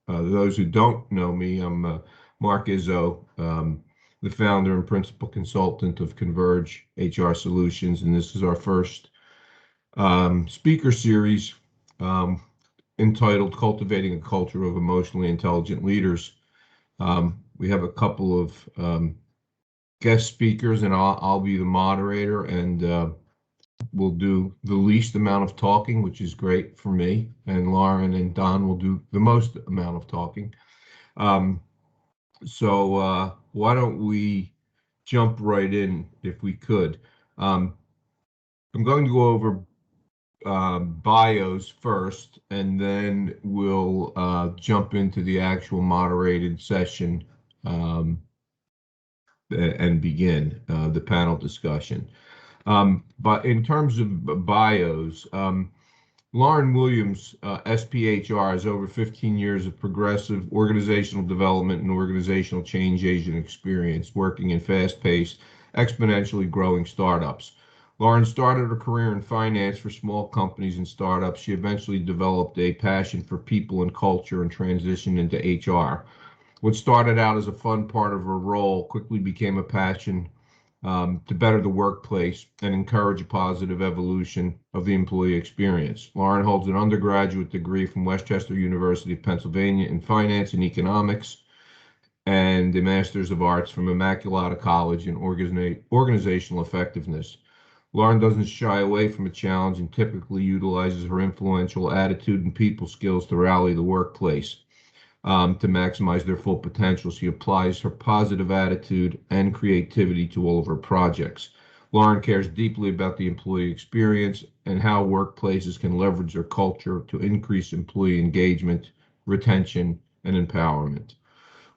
Those who don't know me, I'm Mark Izzo, the founder and principal consultant of Converge HR Solutions, and this is our first speaker series um, entitled Cultivating a Culture of Emotionally Intelligent Leaders. We have a couple of guest speakers, and I'll be the moderator, and we'll do the least amount of talking, which is great for me, and Lauren and Don will do the most amount of talking. Um, so why don't we jump right in if we could? I'm going to go over bios first, and then we'll jump into the actual moderated session um, and begin the panel discussion. But in terms of bios, Lauren Williams, SPHR, has over 15 years of progressive organizational development and organizational change agent experience working in fast-paced, exponentially growing startups. Lauren started her career in finance for small companies and startups. She eventually developed a passion for people and culture and transitioned into HR. What started out as a fun part of her role quickly became a passion to better the workplace and encourage a positive evolution of the employee experience. Lauren holds an undergraduate degree from Westchester University of Pennsylvania in finance and economics and a master's of arts from Immaculata College in organizational effectiveness. Lauren doesn't shy away from a challenge and typically utilizes her influential attitude and people skills to rally the workplace to maximize their full potential. She applies her positive attitude and creativity to all of her projects. Lauren cares deeply about the employee experience and how workplaces can leverage their culture to increase employee engagement, retention, and empowerment.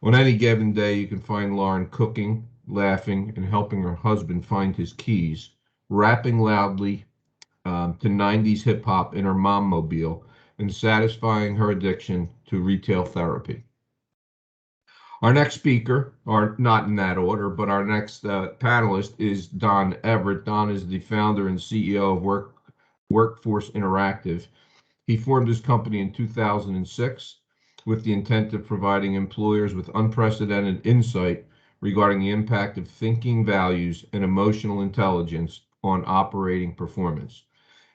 On any given day, you can find Lauren cooking, laughing, and helping her husband find his keys, rapping loudly to 90s hip hop in her mom mobile, and satisfying her addiction to retail therapy. Our next speaker, or not in that order, but our next panelist is Don Everett. Don is the founder and CEO of Workforce Interactive. He formed his company in 2006 with the intent of providing employers with unprecedented insight regarding the impact of thinking, values, and emotional intelligence on operating performance.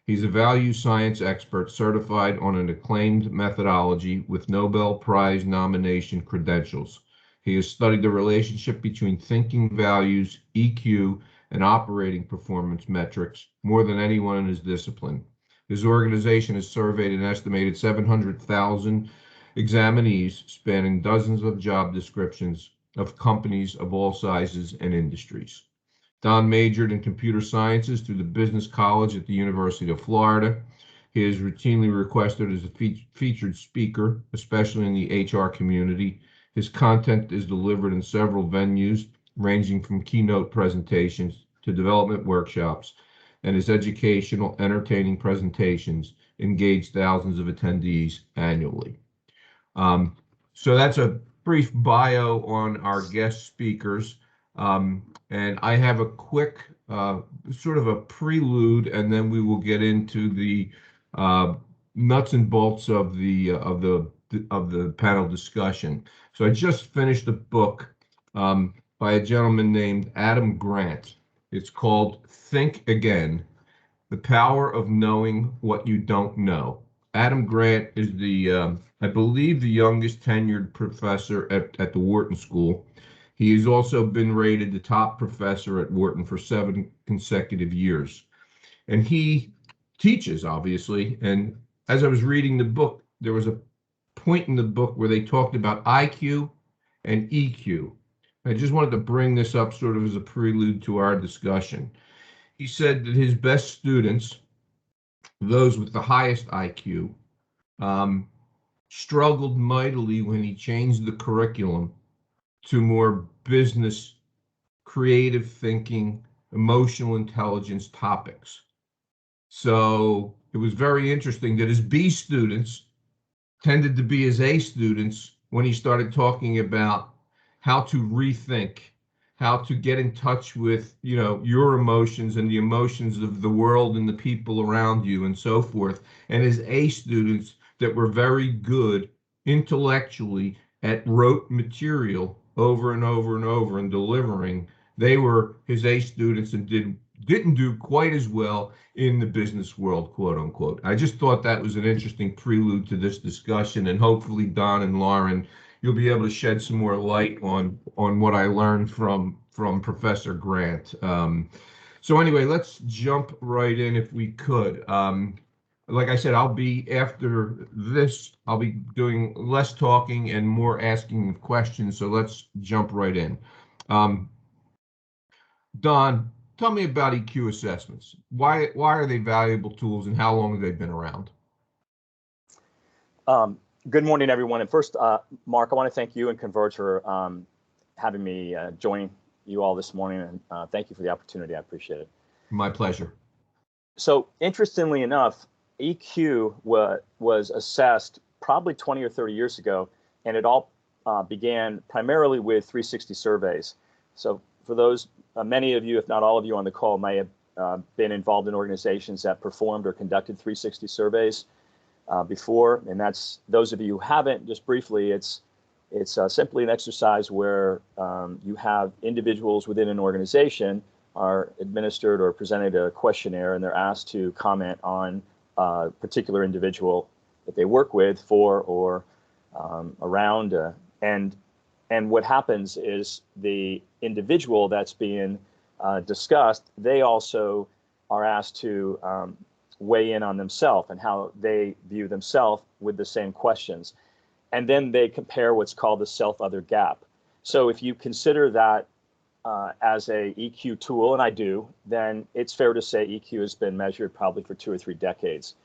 He's a value science expert certified on an acclaimed methodology with Nobel Prize nomination credentials. He has studied the relationship between thinking, values, EQ, and operating performance metrics more than anyone in his discipline. His organization has surveyed an estimated 700,000 examinees spanning dozens of job descriptions of companies of all sizes and industries. Don majored in computer sciences through the Business College at the University of Florida. He is routinely requested as a featured speaker, especially in the HR community. His content is delivered in several venues, ranging from keynote presentations to development workshops, and his educational, entertaining presentations engage thousands of attendees annually. So that's a brief bio on our guest speakers. And I have a quick sort of a prelude, and then we will get into the nuts and bolts of the panel discussion. So I just finished a book by a gentleman named Adam Grant. It's called Think Again: The Power of Knowing What You Don't Know. Adam Grant is I believe, the youngest tenured professor at the Wharton School. He has also been rated the top professor at Wharton for 7 consecutive years. And he teaches, obviously. And as I was reading the book, there was a point in the book where they talked about IQ and EQ. I just wanted to bring this up sort of as a prelude to our discussion. He said that his best students, those with the highest IQ, struggled mightily when he changed the curriculum to more business, creative thinking, emotional intelligence topics. So it was very interesting that his B students tended to be his A students when he started talking about how to rethink, how to get in touch with, your emotions and the emotions of the world and the people around you and so forth. And his A students that were very good intellectually at rote material over and over and over and delivering, they were his A students and didn't do quite as well in the business world, quote unquote. I just thought that was an interesting prelude to this discussion, and hopefully Don and Lauren, you'll be able to shed some more light on what I learned from Professor Grant. So anyway, let's jump right in if we could. Like I said, after this, I'll be doing less talking and more asking of questions. So let's jump right in. Um, Don, tell me about EQ assessments. Why are they valuable tools, and how long have they been around? Good morning, everyone. And first, Mark, I want to thank you and Converge for having me join you all this morning. And thank you for the opportunity. I appreciate it. My pleasure. So interestingly enough, EQ was assessed probably 20 or 30 years ago, and it all began primarily with 360 surveys. So for those, many of you, if not all of you on the call, may have been involved in organizations that performed or conducted 360 surveys before. And that's those of you who haven't, just briefly, it's simply an exercise where you have individuals within an organization are administered or presented a questionnaire, and they're asked to comment on a particular individual that they work with, for, or around. And what happens is the individual that's being discussed, they also are asked to weigh in on themselves and how they view themselves with the same questions. And then they compare what's called the self-other gap. So if you consider that as a EQ tool, and I do, then it's fair to say EQ has been measured probably for 2 or 3 decades.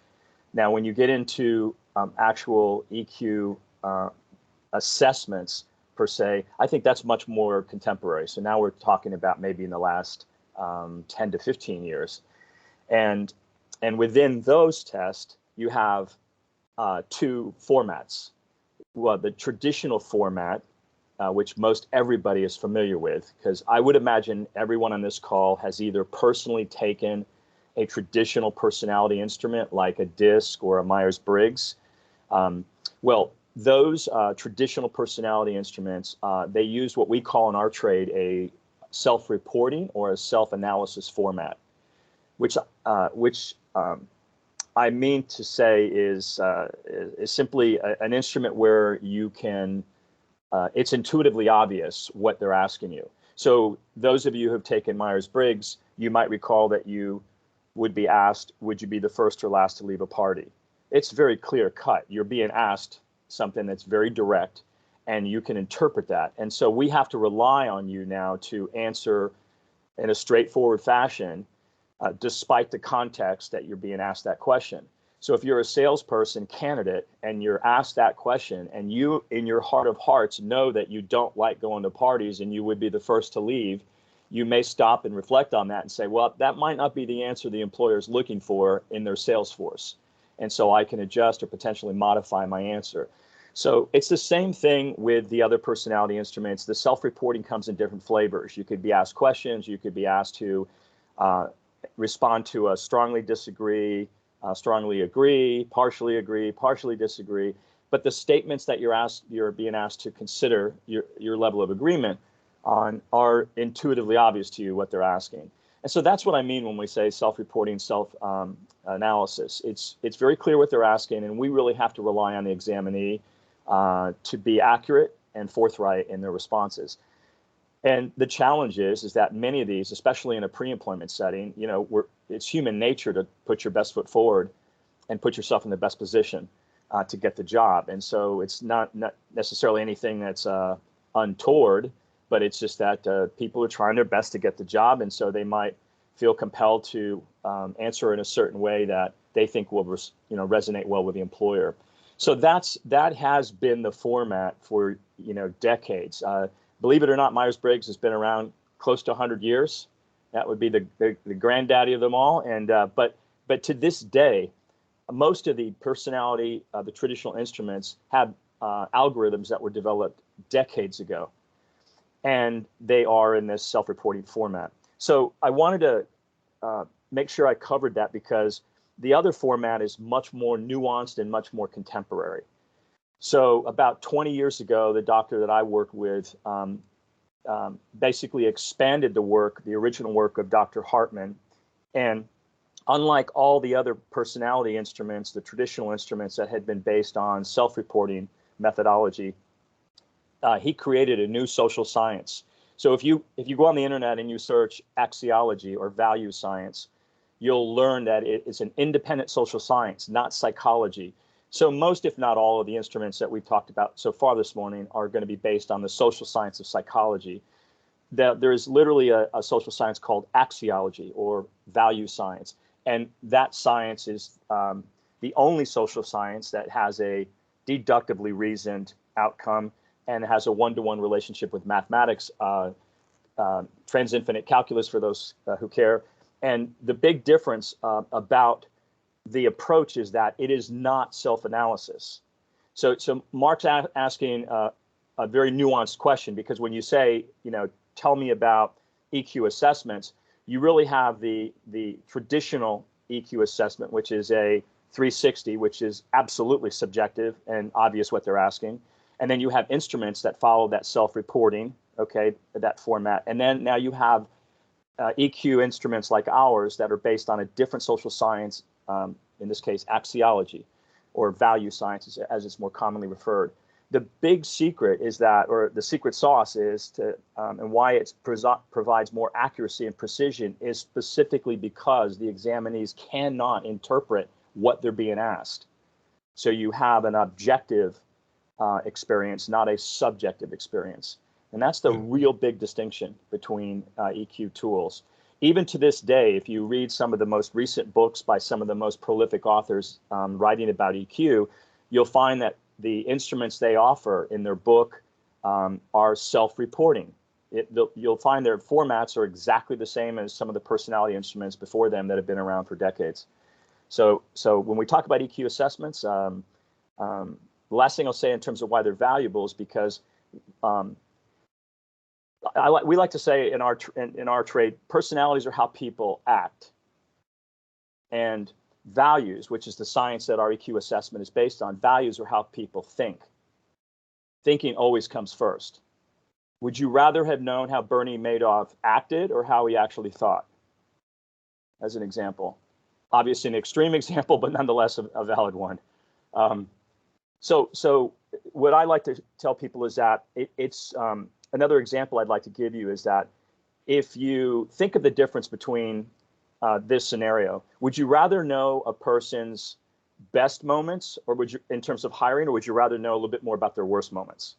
Now, when you get into actual EQ assessments per se, I think that's much more contemporary. So now we're talking about maybe in the last 10 to 15 years. And within those tests, you have 2 formats. Well, the traditional format, which most everybody is familiar with, because I would imagine everyone on this call has either personally taken a traditional personality instrument like a DISC or a Myers-Briggs. Well, those traditional personality instruments, they use what we call in our trade a self-reporting or a self-analysis format, which I mean to say is simply an instrument where you can, it's intuitively obvious what they're asking you. So those of you who have taken Myers-Briggs, you might recall that you would be asked, would you be the first or last to leave a party? It's very clear cut. You're being asked something that's very direct, and you can interpret that. And so we have to rely on you now to answer in a straightforward fashion, despite the context that you're being asked that question. So if you're a salesperson candidate and you're asked that question, and you in your heart of hearts know that you don't like going to parties and you would be the first to leave, you may stop and reflect on that and say, well, that might not be the answer the employer is looking for in their sales force. And so I can adjust or potentially modify my answer. So it's the same thing with the other personality instruments. The self-reporting comes in different flavors. You could be asked questions. You could be asked to respond to a strongly disagree, strongly agree, partially disagree. But the statements that you're being asked to consider your level of agreement on are intuitively obvious to you what they're asking. And so that's what I mean when we say self-reporting, self-analysis. It's very clear what they're asking, and we really have to rely on the examinee to be accurate and forthright in their responses. And the challenge is that many of these, especially in a pre-employment setting, it's human nature to put your best foot forward and put yourself in the best position to get the job. And so it's not necessarily anything that's untoward, but it's just that people are trying their best to get the job, and so they might feel compelled to answer in a certain way that they think will resonate well with the employer. So that has been the format for decades. Believe it or not, Myers-Briggs has been around close to 100 years. That would be the granddaddy of them all. And but to this day, most of the personality, the traditional instruments have algorithms that were developed decades ago, and they are in this self-reporting format. So I wanted to make sure I covered that because the other format is much more nuanced and much more contemporary. So about 20 years ago, the doctor that I work with basically expanded the original work of Dr. Hartman. And unlike all the other personality instruments, the traditional instruments that had been based on self-reporting methodology, he created a new social science. So if you go on the internet and you search axiology or value science, you'll learn that it's an independent social science, not psychology. So most, if not all, of the instruments that we've talked about so far this morning are going to be based on the social science of psychology. There is literally a social science called axiology or value science. And that science is the only social science that has a deductively reasoned outcome and has a one-to-one relationship with mathematics, transinfinite calculus for those who care. And the big difference about the approach is that it is not self-analysis. So Mark's asking a very nuanced question, because when you say, tell me about EQ assessments, you really have the traditional EQ assessment, which is a 360, which is absolutely subjective and obvious what they're asking. And then you have instruments that follow that self-reporting, okay, that format. And then now you have EQ instruments like ours that are based on a different social science, in this case, axiology, or value science, as it's more commonly referred. The big secret is that, or the secret sauce is to, and why it provides more accuracy and precision is specifically because the examinees cannot interpret what they're being asked. So you have an objective experience, not a subjective experience. And that's the real big distinction between EQ tools. Even to this day, if you read some of the most recent books by some of the most prolific authors writing about EQ, you'll find that the instruments they offer in their book are self-reporting. You'll find their formats are exactly the same as some of the personality instruments before them that have been around for decades. So when we talk about EQ assessments, the last thing I'll say in terms of why they're valuable is because we like to say in our trade, personalities are how people act, and values, which is the science that our EQ assessment is based on, values are how people think. Thinking always comes first. Would you rather have known how Bernie Madoff acted or how he actually thought? As an example, obviously an extreme example, but nonetheless a valid one. So what I like to tell people is that it's another example I'd like to give you is that if you think of the difference between this scenario, would you rather know a person's best moments, or would you, in terms of hiring, or would you rather know a little bit more about their worst moments?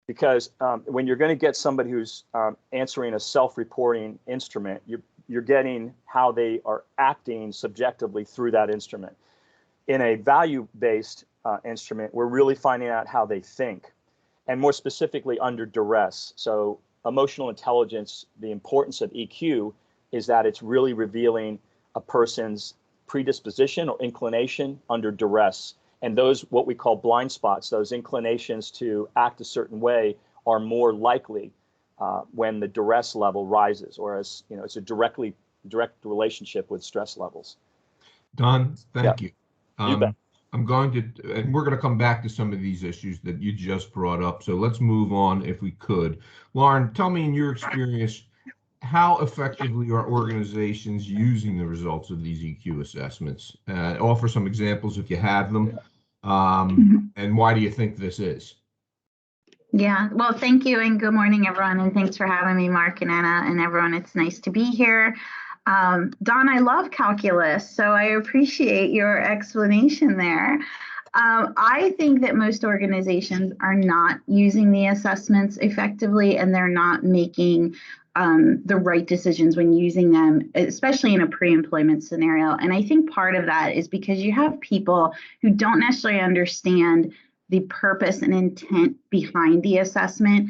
Because when you're going to get somebody who's answering a self-reporting instrument, you're getting how they are acting subjectively through that instrument. In a value-based instrument, we're really finding out how they think, and more specifically under duress. So emotional intelligence, the importance of EQ is that it's really revealing a person's predisposition or inclination under duress. And those, what we call blind spots, those inclinations to act a certain way are more likely when the duress level rises, or as it's a direct relationship with stress levels. Don, thank you. You bet. I'm going to, and we're going to come back to some of these issues that you just brought up. So let's move on if we could. Lauren, tell me in your experience, how effectively are organizations using the results of these EQ assessments? Offer some examples if you have them. And why do you think this is? Yeah, well, thank you, and good morning, everyone, and thanks for having me, Mark and Anna, and everyone. It's nice to be here. Don, I love calculus, so I appreciate your explanation there. I think that most organizations are not using the assessments effectively, and they're not making the right decisions when using them, especially in a pre-employment scenario. And I think part of that is because you have people who don't necessarily understand the purpose and intent behind the assessment.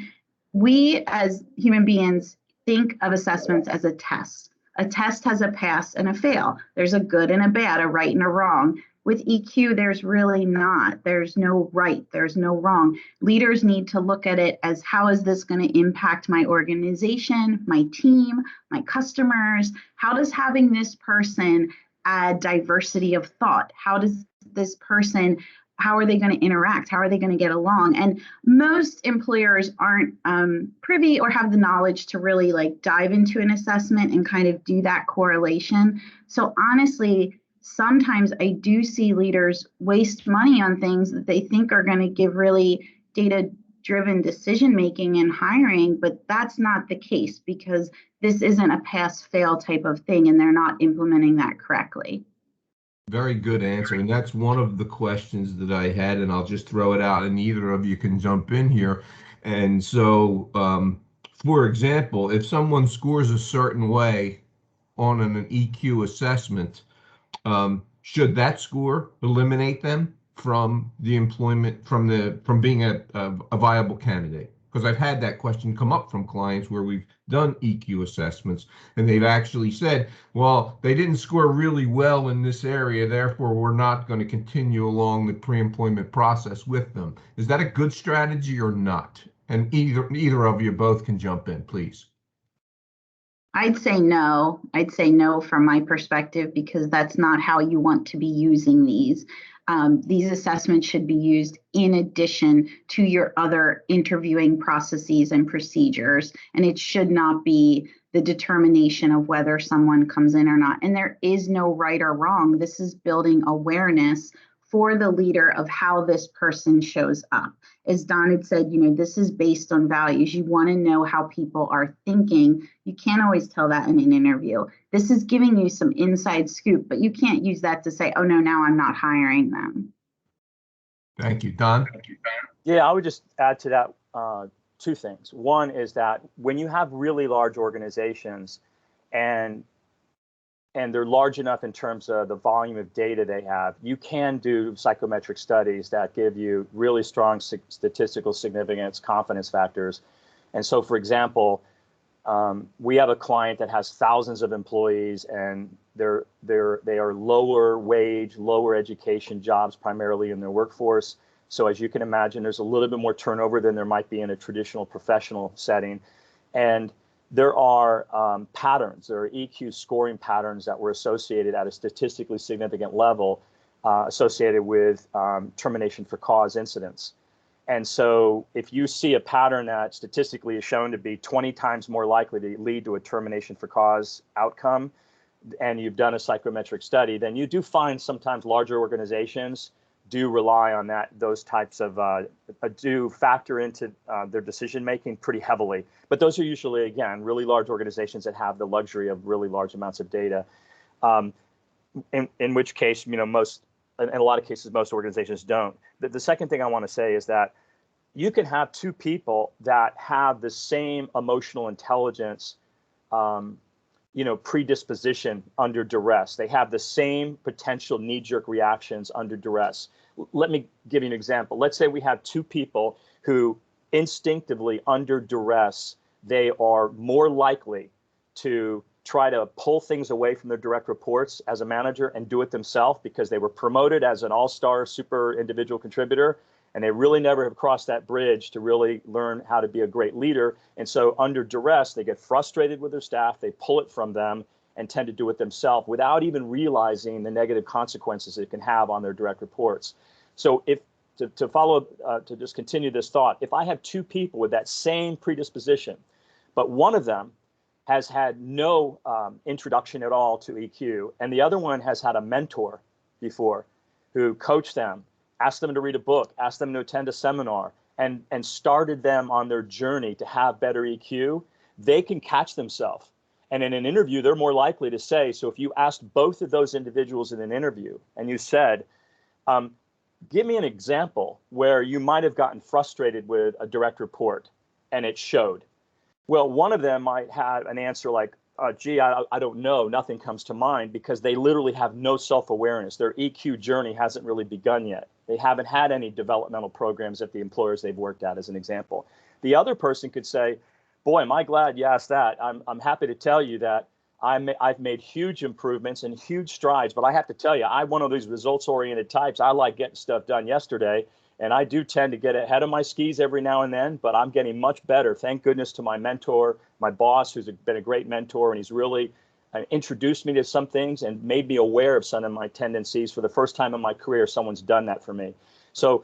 We as human beings think of assessments as a test. A test has a pass and a fail. There's a good and a bad, a right and a wrong. With EQ, there's really not. There's no right, there's no wrong. Leaders need to look at it as, how is this going to impact my organization, my team, my customers? How does having this person add diversity of thought? How does this person how are they going to interact? How are they going to get along? And most employers aren't privy or have the knowledge to really like dive into an assessment and kind of do that correlation. So honestly, sometimes I do see leaders waste money on things that they think are going to give really data-driven decision making and hiring, but that's not the case because this isn't a pass-fail type of thing and they're not implementing that correctly. Very good answer. And that's one of the questions that I had, and I'll just throw it out and either of you can jump in here. And so, for example, if someone scores a certain way on an EQ assessment, should that score eliminate them from the employment, from being a viable candidate? Because I've had that question come up from clients where we've done EQ assessments and they've actually said, well, they didn't score really well in this area, therefore we're not going to continue along the pre-employment process with them. Is that a good strategy or not? And either of you both can jump in, please. I'd say no. I'd say no from my perspective because that's not how you want to be using these. These assessments should be used in addition to your other interviewing processes and procedures, and it should not be the determination of whether someone comes in or not. And there is no right or wrong. This is building awareness for the leader of how this person shows up. As Don had said, this is based on values. You want to know how people are thinking. You can't always tell that in an interview. This is giving you some inside scoop, but you can't use that to say, oh no, now I'm not hiring them. Thank you. Don? Yeah, I would just add to that two things. One is that when you have really large organizations and they're large enough in terms of the volume of data they have, you can do psychometric studies that give you really strong statistical significance, confidence factors. And so, for example, we have a client that has thousands of employees and they are lower wage, lower education jobs primarily in their workforce. So as you can imagine, there's a little bit more turnover than there might be in a traditional professional setting. And there are patterns, there are EQ scoring patterns that were associated at a statistically significant level associated with termination for cause incidents. And so if you see a pattern that statistically is shown to be 20 times more likely to lead to a termination for cause outcome, and you've done a psychometric study, then you do find sometimes larger organizations do rely on those types of, do factor into their decision making pretty heavily. But those are usually, again, really large organizations that have the luxury of really large amounts of data. In which case, in a lot of cases, most organizations don't. The second thing I want to say is that you can have two people that have the same emotional intelligence, predisposition under duress. They have the same potential knee-jerk reactions under duress. Let me give you an example. Let's say we have two people who instinctively under duress, they are more likely to try to pull things away from their direct reports as a manager and do it themselves because they were promoted as an all-star super individual contributor and they really never have crossed that bridge to really learn how to be a great leader. And so under duress, they get frustrated with their staff, they pull it from them and tend to do it themselves without even realizing the negative consequences it can have on their direct reports. So if to just continue this thought, if I have two people with that same predisposition, but one of them has had no introduction at all to EQ, and the other one has had a mentor before who coached them, asked them to read a book, asked them to attend a seminar, and started them on their journey to have better EQ, they can catch themselves. And in an interview, they're more likely to say, so if you asked both of those individuals in an interview and you said, give me an example where you might have gotten frustrated with a direct report and it showed. Well, one of them might have an answer like, gee, I don't know, nothing comes to mind, because they literally have no self-awareness. Their EQ journey hasn't really begun yet. They haven't had any developmental programs at the employers they've worked at, as an example. The other person could say, boy, am I glad you asked that. I'm happy to tell you that I've made huge improvements and huge strides, but I have to tell you, I'm one of these results-oriented types. I like getting stuff done yesterday, and I do tend to get ahead of my skis every now and then, but I'm getting much better. Thank goodness to my mentor, my boss, who's been a great mentor, and he's really introduced me to some things and made me aware of some of my tendencies. For the first time in my career, someone's done that for me. So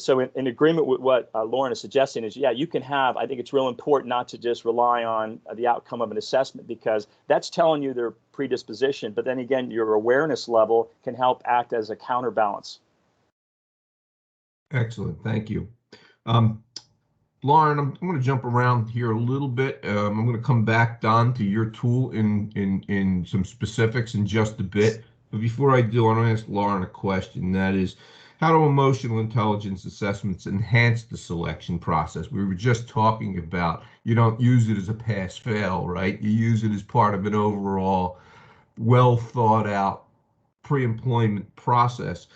in agreement with what Lauren is suggesting is, yeah, you can have, I think it's real important not to just rely on the outcome of an assessment, because that's telling you their predisposition. But then again, your awareness level can help act as a counterbalance. Excellent. Thank you. Lauren, I'm going to jump around here a little bit. I'm going to come back, Don, to your tool in some specifics in just a bit. But before I do, I want to ask Lauren a question. That is, how do emotional intelligence assessments enhance the selection process? We were just talking about you don't use it as a pass-fail, right? You use it as part of an overall well thought out pre-employment process.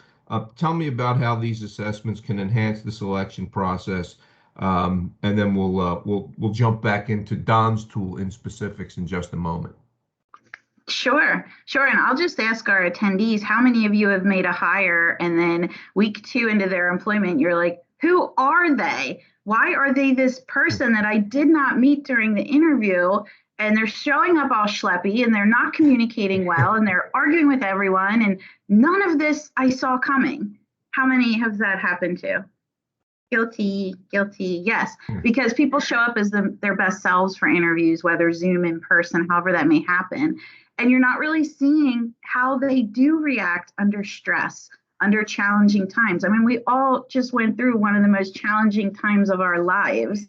Tell me about how these assessments can enhance the selection process, and then we'll jump back into Don's tool in specifics in just a moment. Sure. And I'll just ask our attendees, how many of you have made a hire and then week 2 into their employment, you're like, who are they? Why are they this person that I did not meet during the interview? And they're showing up all schleppy and they're not communicating well and they're arguing with everyone. And none of this I saw coming. How many has that happened to? Guilty. Yes, because people show up as their best selves for interviews, whether Zoom, in person, however that may happen. And you're not really seeing how they do react under stress, under challenging times. I mean, we all just went through one of the most challenging times of our lives.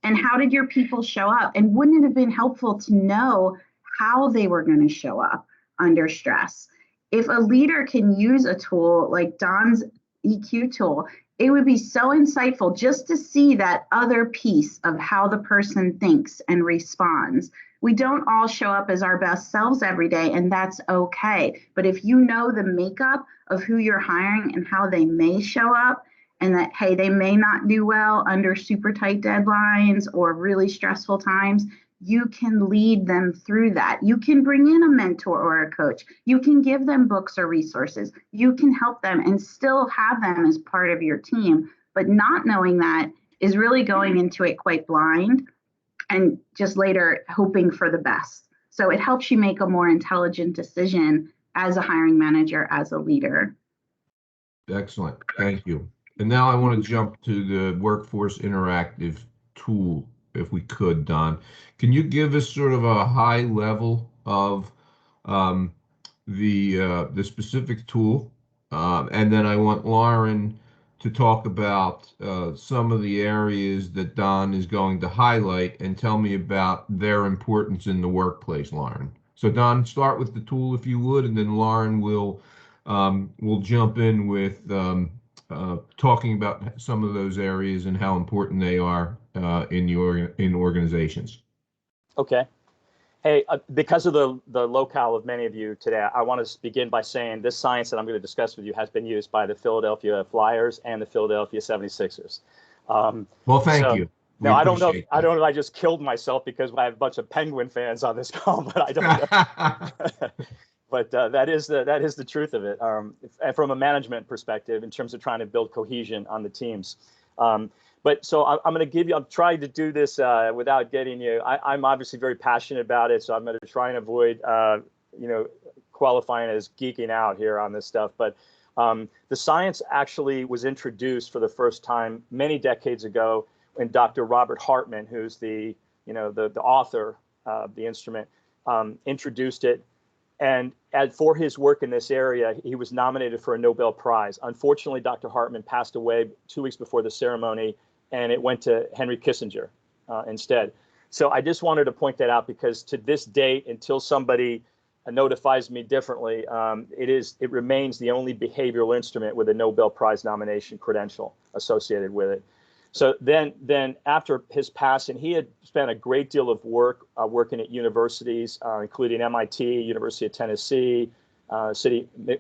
And how did your people show up? And wouldn't it have been helpful to know how they were going to show up under stress? If a leader can use a tool like Don's EQ tool, it would be so insightful just to see that other piece of how the person thinks and responds. We don't all show up as our best selves every day, and that's okay. But if you know the makeup of who you're hiring and how they may show up, and that, hey, they may not do well under super tight deadlines or really stressful times, you can lead them through that. You can bring in a mentor or a coach. You can give them books or resources. You can help them and still have them as part of your team. But not knowing that is really going into it quite blind and just later hoping for the best. So it helps you make a more intelligent decision as a hiring manager, as a leader. Excellent. Thank you. And now I want to jump to the Workforce Interactive tool, if we could, Don. Can you give us sort of a high level of the specific tool? And then I want Lauren to talk about some of the areas that Don is going to highlight and tell me about their importance in the workplace, Lauren. So Don, start with the tool if you would, and then Lauren will jump in with talking about some of those areas and how important they are in organizations. Okay. Hey, because of the locale of many of you today, I want to begin by saying this science that I'm going to discuss with you has been used by the Philadelphia Flyers and the Philadelphia 76ers. Well, thank you. No, I don't know. I don't know. I just killed myself because I have a bunch of Penguin fans on this call, but I don't know. But that is the truth of it. And from a management perspective, in terms of trying to build cohesion on the teams. But so I'm going to give you, I'm trying to do this without getting you, I'm obviously very passionate about it. So I'm going to try and avoid, qualifying as geeking out here on this stuff. But the science actually was introduced for the first time many decades ago when Dr. Robert Hartman, who's the author of the instrument, introduced it. And for his work in this area, he was nominated for a Nobel Prize. Unfortunately, Dr. Hartman passed away 2 weeks before the ceremony, and it went to Henry Kissinger instead. So I just wanted to point that out because to this date, until somebody notifies me differently, it remains the only behavioral instrument with a Nobel Prize nomination credential associated with it. So then after his passing, he had spent a great deal of work working at universities, including MIT, University of Tennessee,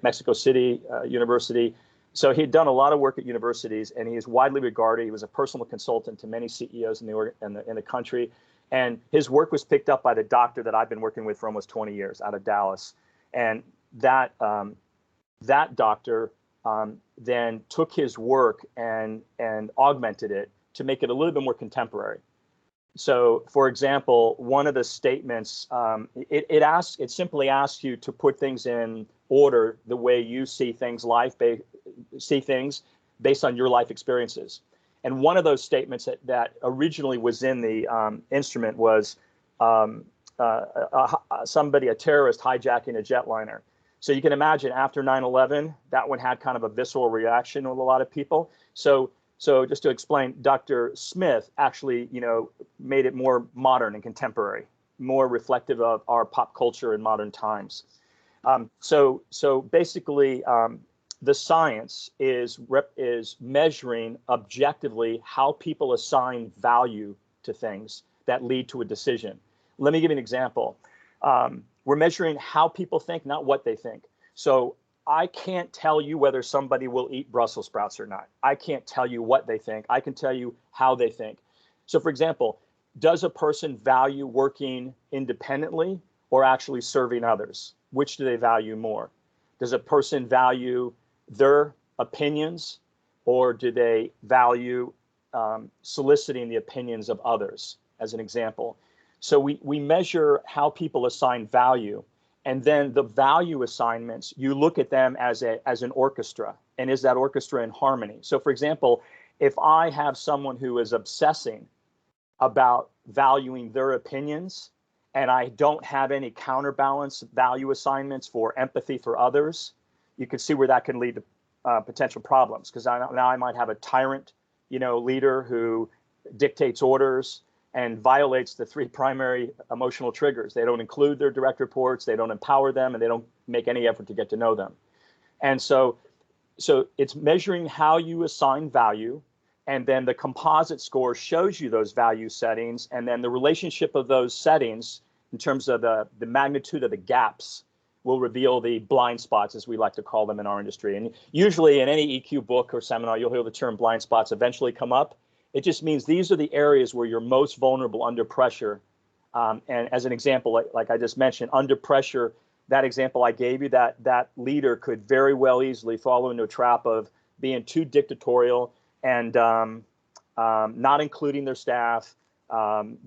Mexico City University. So he had done a lot of work at universities, and he is widely regarded. He was a personal consultant to many CEOs in the country. And his work was picked up by the doctor that I've been working with for almost 20 years out of Dallas. And that doctor then took his work and augmented it to make it a little bit more contemporary. So, for example, one of the statements, it simply asks you to put things in order the way you see things, based on your life experiences. And one of those statements that originally was in the instrument was a terrorist hijacking a jetliner. So you can imagine after 9/11, that one had kind of a visceral reaction with a lot of people. So just to explain, Dr. Smith actually, made it more modern and contemporary, more reflective of our pop culture in modern times. So basically, the science is measuring objectively how people assign value to things that lead to a decision. Let me give you an example. We're measuring how people think, not what they think. So I can't tell you whether somebody will eat Brussels sprouts or not. I can't tell you what they think. I can tell you how they think. So for example, does a person value working independently or actually serving others? Which do they value more? Does a person value their opinions, or do they value soliciting the opinions of others, as an example? So we measure how people assign value, and then the value assignments, you look at them as an orchestra, and is that orchestra in harmony? So for example, if I have someone who is obsessing about valuing their opinions, and I don't have any counterbalance value assignments for empathy for others, you can see where that can lead to potential problems, because now I might have a tyrant, leader who dictates orders and violates the three primary emotional triggers. They don't include their direct reports, they don't empower them, and they don't make any effort to get to know them. And so it's measuring how you assign value, and then the composite score shows you those value settings, and then the relationship of those settings in terms of the magnitude of the gaps will reveal the blind spots, as we like to call them in our industry. And usually in any EQ book or seminar, you'll hear the term blind spots eventually come up. It just means these are the areas where you're most vulnerable under pressure. And as an example, like I just mentioned, under pressure, that example I gave you, that leader could very well easily fall into a trap of being too dictatorial and not including their staff,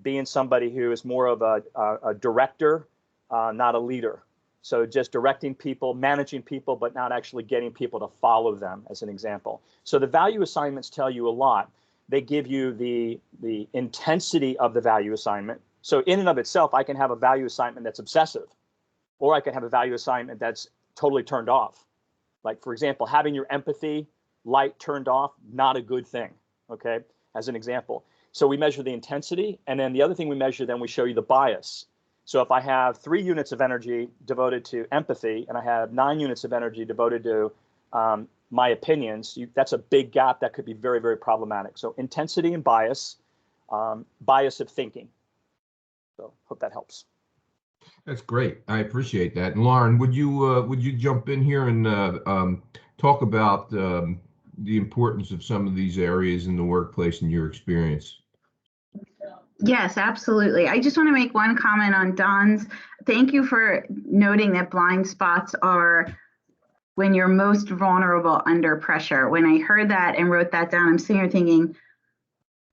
being somebody who is more of a director, not a leader. So just directing people, managing people, but not actually getting people to follow them, as an example. So the value assignments tell you a lot. They give you the intensity of the value assignment. So in and of itself, I can have a value assignment that's obsessive, or I can have a value assignment that's totally turned off. Like, for example, having your empathy light turned off, not a good thing, okay, as an example. So we measure the intensity, and then the other thing we measure, then we show you the bias. So if I have 3 units of energy devoted to empathy, and I have 9 units of energy devoted to my opinions, that's a big gap that could be very, very problematic. So intensity and bias, bias of thinking. So hope that helps. That's great. I appreciate that. And Lauren, would you jump in here and talk about the importance of some of these areas in the workplace in your experience? Yes, absolutely. I just want to make one comment on Don's. Thank you for noting that blind spots are when you're most vulnerable under pressure. When I heard that and wrote that down, I'm sitting here thinking,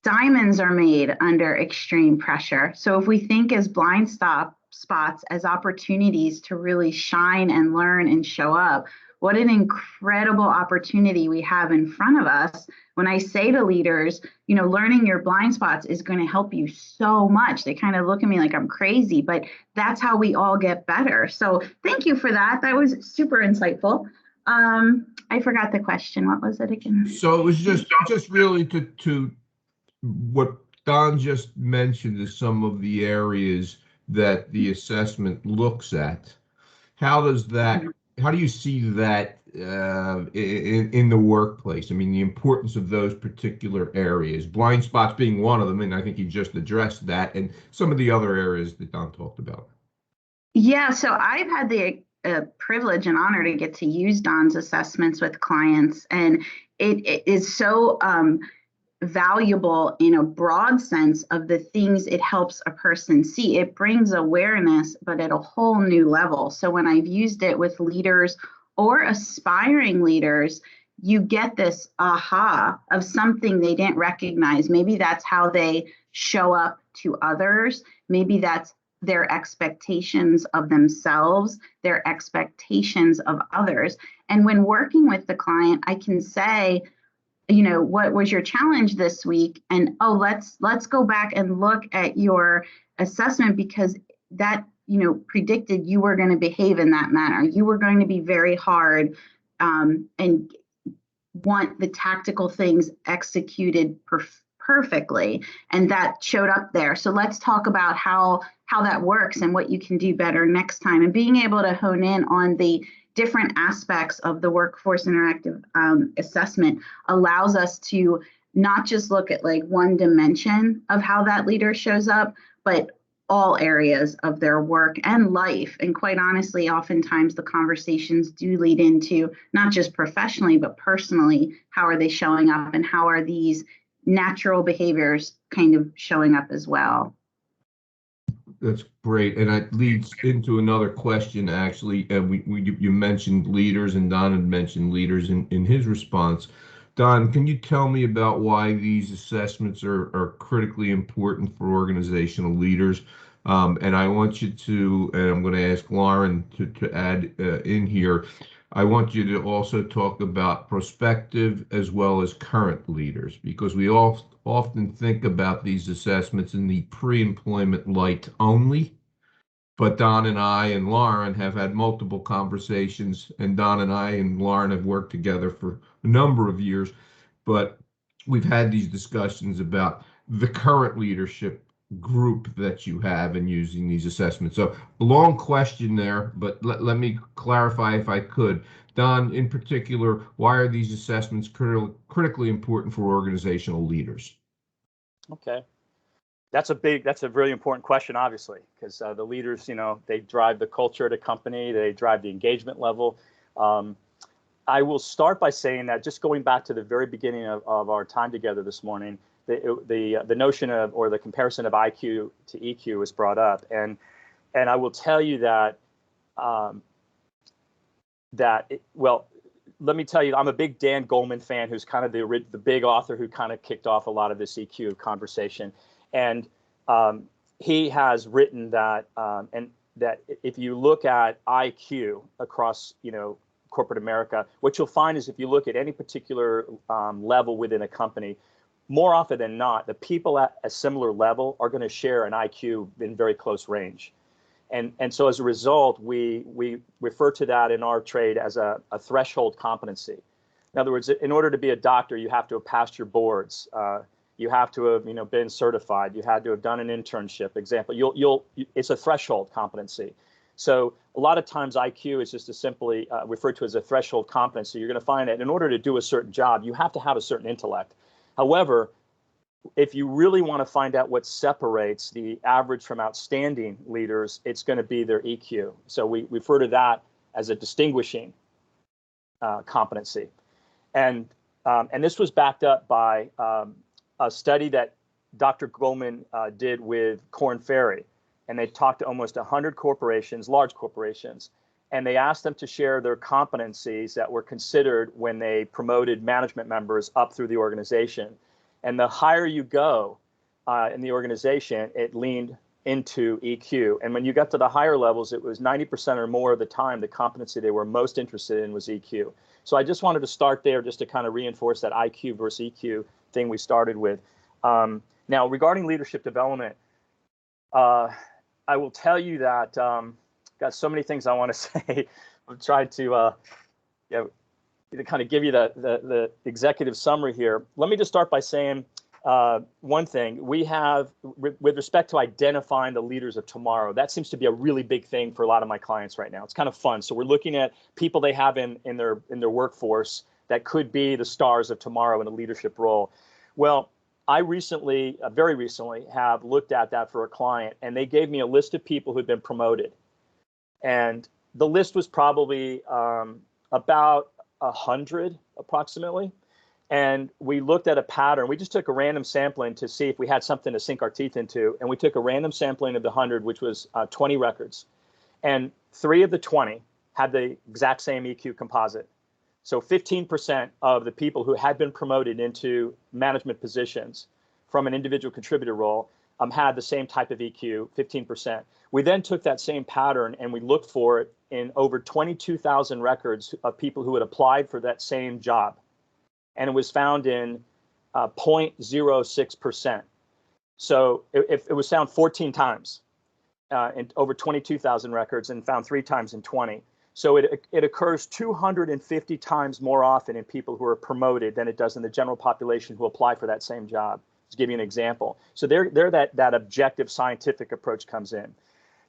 diamonds are made under extreme pressure. So if we think as blind spots as opportunities to really shine and learn and show up, what an incredible opportunity we have in front of us. When I say to leaders, learning your blind spots is going to help you so much. They kind of look at me like I'm crazy, but that's how we all get better. So thank you for that. That was super insightful. I forgot the question. What was it again? So it was just really to what Don just mentioned is some of the areas that the assessment looks at. How do you see that in the workplace? I mean, the importance of those particular areas, blind spots being one of them, and I think you just addressed that, and some of the other areas that Don talked about. Yeah, so I've had the privilege and honor to get to use Don's assessments with clients, and it is so valuable in a broad sense of the things it helps a person see. It brings awareness, but at a whole new level. So when I've used it with leaders or aspiring leaders, you get this aha of something they didn't recognize. Maybe that's how they show up to others. Maybe that's their expectations of themselves, their expectations of others. And when working with the client, I can say, what was your challenge this week? And oh, let's go back and look at your assessment, because that predicted you were going to behave in that manner. You were going to be very hard and want the tactical things executed perfectly, and that showed up there. So let's talk about how that works and what you can do better next time, and being able to hone in on the different aspects of the workforce interactive assessment allows us to not just look at like one dimension of how that leader shows up, but all areas of their work and life. And quite honestly, oftentimes the conversations do lead into not just professionally, but personally, how are they showing up and how are these natural behaviors kind of showing up as well? That's great, and that leads into another question. Actually, you mentioned leaders, and Don had mentioned leaders in his response. Don, can you tell me about why these assessments are critically important for organizational leaders? And I want you to, and I'm going to ask Lauren to add in here. I want you to also talk about prospective as well as current leaders, because we all often think about these assessments in the pre-employment light only. But Don and I and Lauren have had multiple conversations, and Don and I and Lauren have worked together for a number of years. But we've had these discussions about the current leadership group that you have in using these assessments. So a long question there, but let me clarify if I could. Don, in particular, why are these assessments critically important for organizational leaders? Okay. That's a really important question, obviously, because the leaders, they drive the culture at a company, they drive the engagement level. I will start by saying that, just going back to the very beginning of our time together this morning, the notion of, or the comparison of IQ to EQ was brought up, and I will tell you that let me tell you, I'm a big Dan Goleman fan, who's kind of the big author who kind of kicked off a lot of this EQ conversation. And he has written that, and that if you look at IQ across, corporate America, what you'll find is if you look at any particular level within a company, more often than not, the people at a similar level are going to share an IQ in very close range. And so as a result, we refer to that in our trade as a threshold competency. In other words, in order to be a doctor, you have to have passed your boards. You have to have been certified. You had to have done an internship. Example, it's a threshold competency. So a lot of times IQ is just simply referred to as a threshold competency. You're going to find that in order to do a certain job, you have to have a certain intellect. However, if you really want to find out what separates the average from outstanding leaders, it's going to be their EQ. So we refer to that as a distinguishing competency. And this was backed up by a study that Dr. Goleman did with Korn Ferry. And they talked to almost 100 corporations, large corporations, and they asked them to share their competencies that were considered when they promoted management members up through the organization. And the higher you go in the organization, it leaned into EQ. And when you got to the higher levels, it was 90% or more of the time, the competency they were most interested in was EQ. So I just wanted to start there just to kind of reinforce that IQ versus EQ thing we started with. Now, regarding leadership development, I will tell you that got so many things I want to say. I've tried to kind of give you the executive summary here. Let me just start by saying one thing. We have, with respect to identifying the leaders of tomorrow, that seems to be a really big thing for a lot of my clients right now. It's kind of fun. So we're looking at people they have in their workforce that could be the stars of tomorrow in a leadership role. Well, I recently, very recently, have looked at that for a client, and they gave me a list of people who'd been promoted. And the list was probably about 100 approximately. And we looked at a pattern. We just took a random sampling to see if we had something to sink our teeth into. And we took a random sampling of the 100, which was 20 records. And 3 of the 20 had the exact same EQ composite. So 15% of the people who had been promoted into management positions from an individual contributor role had the same type of EQ, 15%. We then took that same pattern and we looked for it in over 22,000 records of people who had applied for that same job. and it was found in 0.06%. So it was found 14 times in over 22,000 records and found 3 times in 20. So it occurs 250 times more often in people who are promoted than it does in the general population who apply for that same job. To give you an example. So there that objective scientific approach comes in.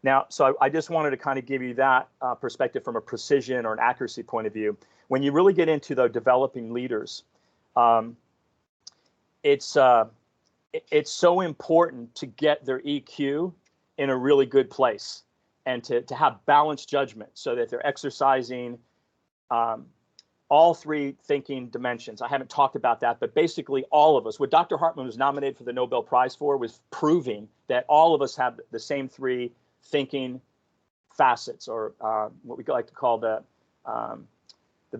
Now, so I just wanted to kind of give you that perspective from a precision or an accuracy point of view. When you really get into the developing leaders, it's so important to get their EQ in a really good place and to have balanced judgment so that they're exercising all 3 thinking dimensions. I haven't talked about that, but basically all of us, what Dr. Hartman was nominated for the Nobel Prize for was proving that all of us have the same 3 thinking facets, or what we like to call the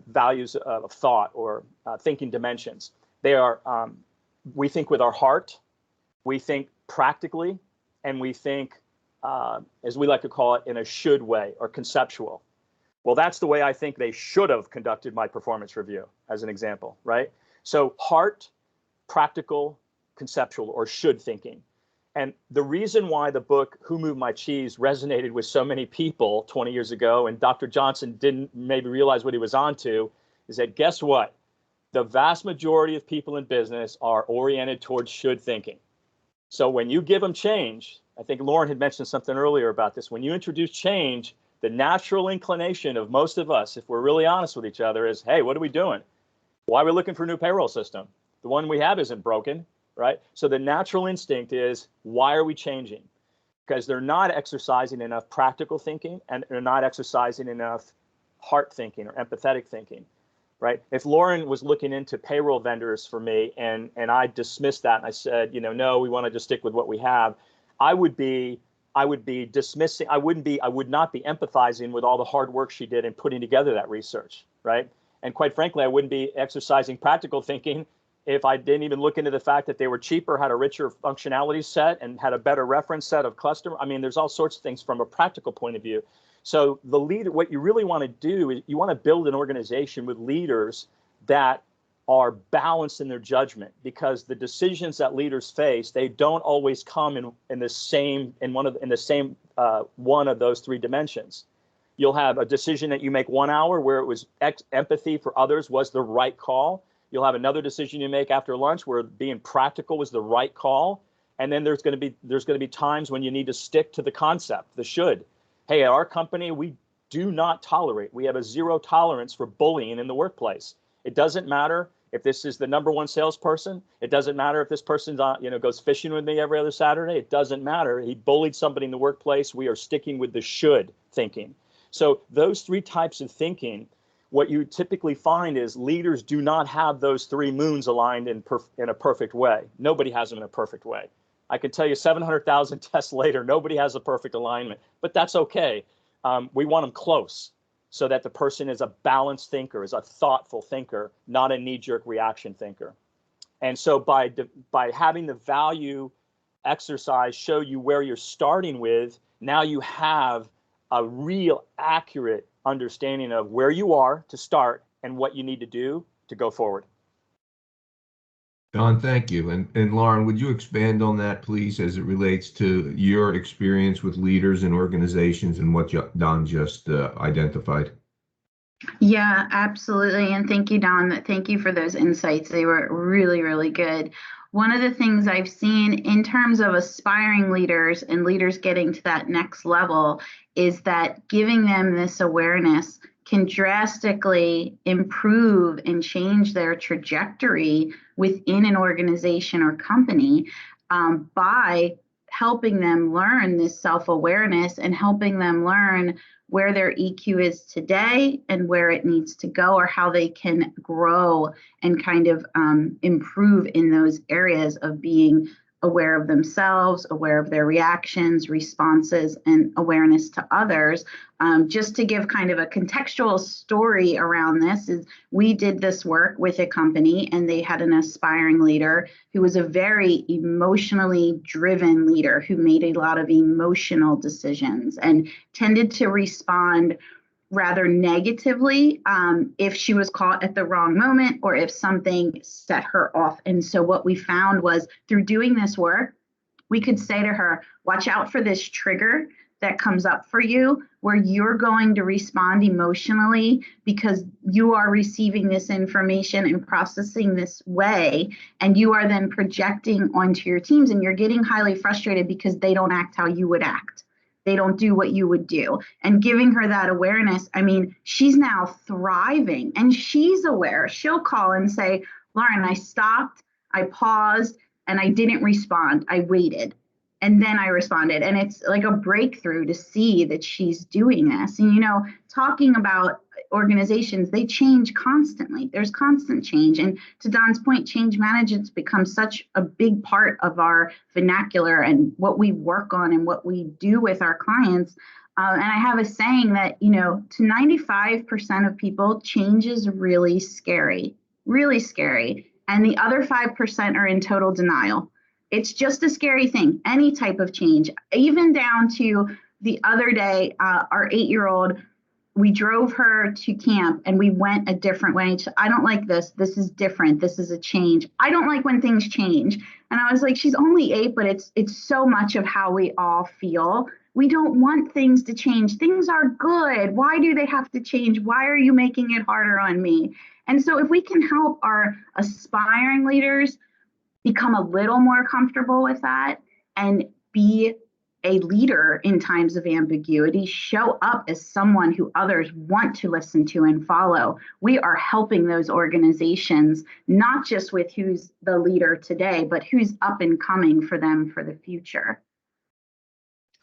values of thought, or thinking dimensions. They are, we think with our heart, we think practically, and we think, as we like to call it, in a should way, or conceptual. Well, that's the way I think they should have conducted my performance review, as an example, right? So heart, practical, conceptual, or should thinking. And the reason why the book, Who Moved My Cheese, resonated with so many people 20 years ago, and Dr. Johnson didn't maybe realize what he was onto, is that guess what? The vast majority of people in business are oriented towards should thinking. So when you give them change, I think Lauren had mentioned something earlier about this, when you introduce change, the natural inclination of most of us, if we're really honest with each other, is, hey, what are we doing? Why are we looking for a new payroll system? The one we have isn't broken, right? So the natural instinct is, why are we changing? Because they're not exercising enough practical thinking, and they're not exercising enough heart thinking or empathetic thinking, right? If Lauren was looking into payroll vendors for me and I dismissed that and I said, no, we want to just stick with what we have, I would be dismissing, I would not be empathizing with all the hard work she did in putting together that research, right? And quite frankly, I wouldn't be exercising practical thinking if I didn't even look into the fact that they were cheaper, had a richer functionality set, and had a better reference set of customer. I mean, there's all sorts of things from a practical point of view. So the leader, what you really want to do is you want to build an organization with leaders that are balanced in their judgment, because the decisions that leaders face, they don't always come in the same one of those 3 dimensions. You'll have a decision that you make 1 hour where it was empathy for others was the right call. You'll have another decision you make after lunch where being practical was the right call. And then there's going to be times when you need to stick to the concept, the should. Hey, at our company, we do not tolerate. We have a 0 tolerance for bullying in the workplace. It doesn't matter if this is the #1 salesperson. It doesn't matter if this person goes fishing with me every other Saturday. It doesn't matter. He bullied somebody in the workplace. We are sticking with the should thinking. So those 3 types of thinking, what you typically find is leaders do not have those 3 moons aligned in a perfect way. Nobody has them in a perfect way. I can tell you 700,000 tests later, nobody has a perfect alignment, but that's okay. We want them close, so that the person is a balanced thinker, is a thoughtful thinker, not a knee-jerk reaction thinker. And so by having the value exercise show you where you're starting with, now you have a real accurate understanding of where you are to start and what you need to do to go forward. Don, thank you. And Lauren, would you expand on that, please, as it relates to your experience with leaders and organizations and what Don just identified? Yeah, absolutely. And thank you, Don. Thank you for those insights. They were really, really good. One of the things I've seen in terms of aspiring leaders and leaders getting to that next level is that giving them this awareness can drastically improve and change their trajectory within an organization or company by helping them learn this self-awareness and helping them learn where their EQ is today and where it needs to go, or how they can grow and kind of improve in those areas of being aware of themselves, aware of their reactions, responses, and awareness to others. Just to give kind of a contextual story around this, is we did this work with a company and they had an aspiring leader who was a very emotionally driven leader who made a lot of emotional decisions and tended to respond rather negatively if she was caught at the wrong moment or if something set her off. And so what we found was through doing this work, we could say to her, watch out for this trigger that comes up for you where you're going to respond emotionally because you are receiving this information and processing this way, and you are then projecting onto your teams, and you're getting highly frustrated because they don't act how you would act. They don't do what you would do. And giving her that awareness, I mean, she's now thriving and she's aware. She'll call and say, Lauren, I stopped, I paused, and I didn't respond. I waited. And then I responded. And it's like a breakthrough to see that she's doing this. And, you know, talking about organizations, they change constantly. There's constant change. And to Don's point, change management's become such a big part of our vernacular and what we work on and what we do with our clients. And I have a saying that, you know, to 95% of people, change is really scary, really scary. And the other 5% are in total denial. It's just a scary thing, any type of change, even down to the other day, our 8-year-old, we drove her to camp and we went a different way. I don't like this. This is different. This is a change. I don't like when things change. And I was like, she's only 8, but it's so much of how we all feel. We don't want things to change. Things are good. Why do they have to change? Why are you making it harder on me? And so if we can help our aspiring leaders become a little more comfortable with that and be a leader in times of ambiguity, show up as someone who others want to listen to and follow, we are helping those organizations, not just with who's the leader today, but who's up and coming for them for the future.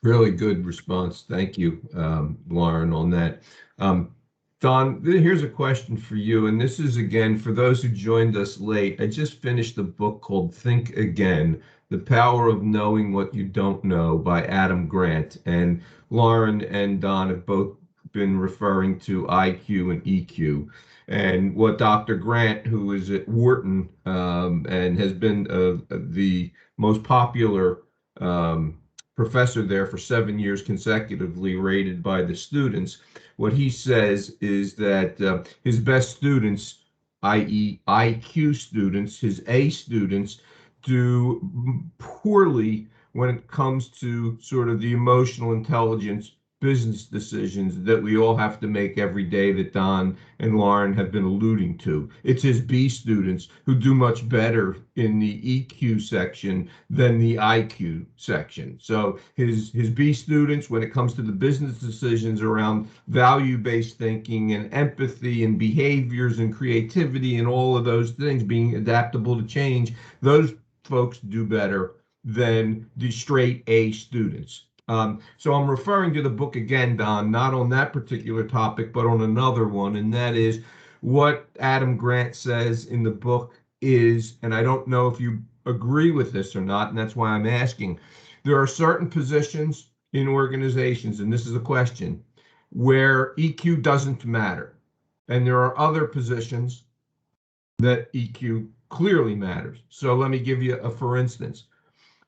Really good response. Thank you, Lauren, on that. Don, here's a question for you. And this is, again, for those who joined us late. I just finished a book called Think Again, The Power of Knowing What You Don't Know by Adam Grant. And Lauren and Don have both been referring to IQ and EQ. And what Dr. Grant, who is at Wharton and has been the most popular professor there for 7 years consecutively, rated by the students, what he says is that his best students, i.e. IQ students, his A students, do poorly when it comes to sort of the emotional intelligence business decisions that we all have to make every day that Don and Lauren have been alluding to. It's his B students who do much better in the EQ section than the IQ section. So his B students, when it comes to the business decisions around value-based thinking and empathy and behaviors and creativity and all of those things, being adaptable to change, those folks do better than the straight A students. So I'm referring to the book again, Don, not on that particular topic, but on another one, and that is what Adam Grant says in the book is, and I don't know if you agree with this or not, and that's why I'm asking, there are certain positions in organizations, and this is a question, where EQ doesn't matter. And there are other positions that EQ clearly matters. So let me give you for instance,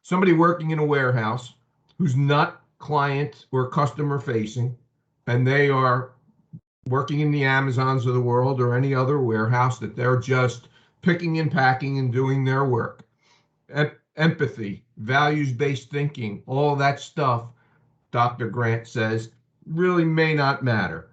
somebody working in a warehouse who's not client or customer facing, and they are working in the Amazons of the world or any other warehouse that they're just picking and packing and doing their work. Empathy, values-based thinking, all that stuff, Dr. Grant says, really may not matter.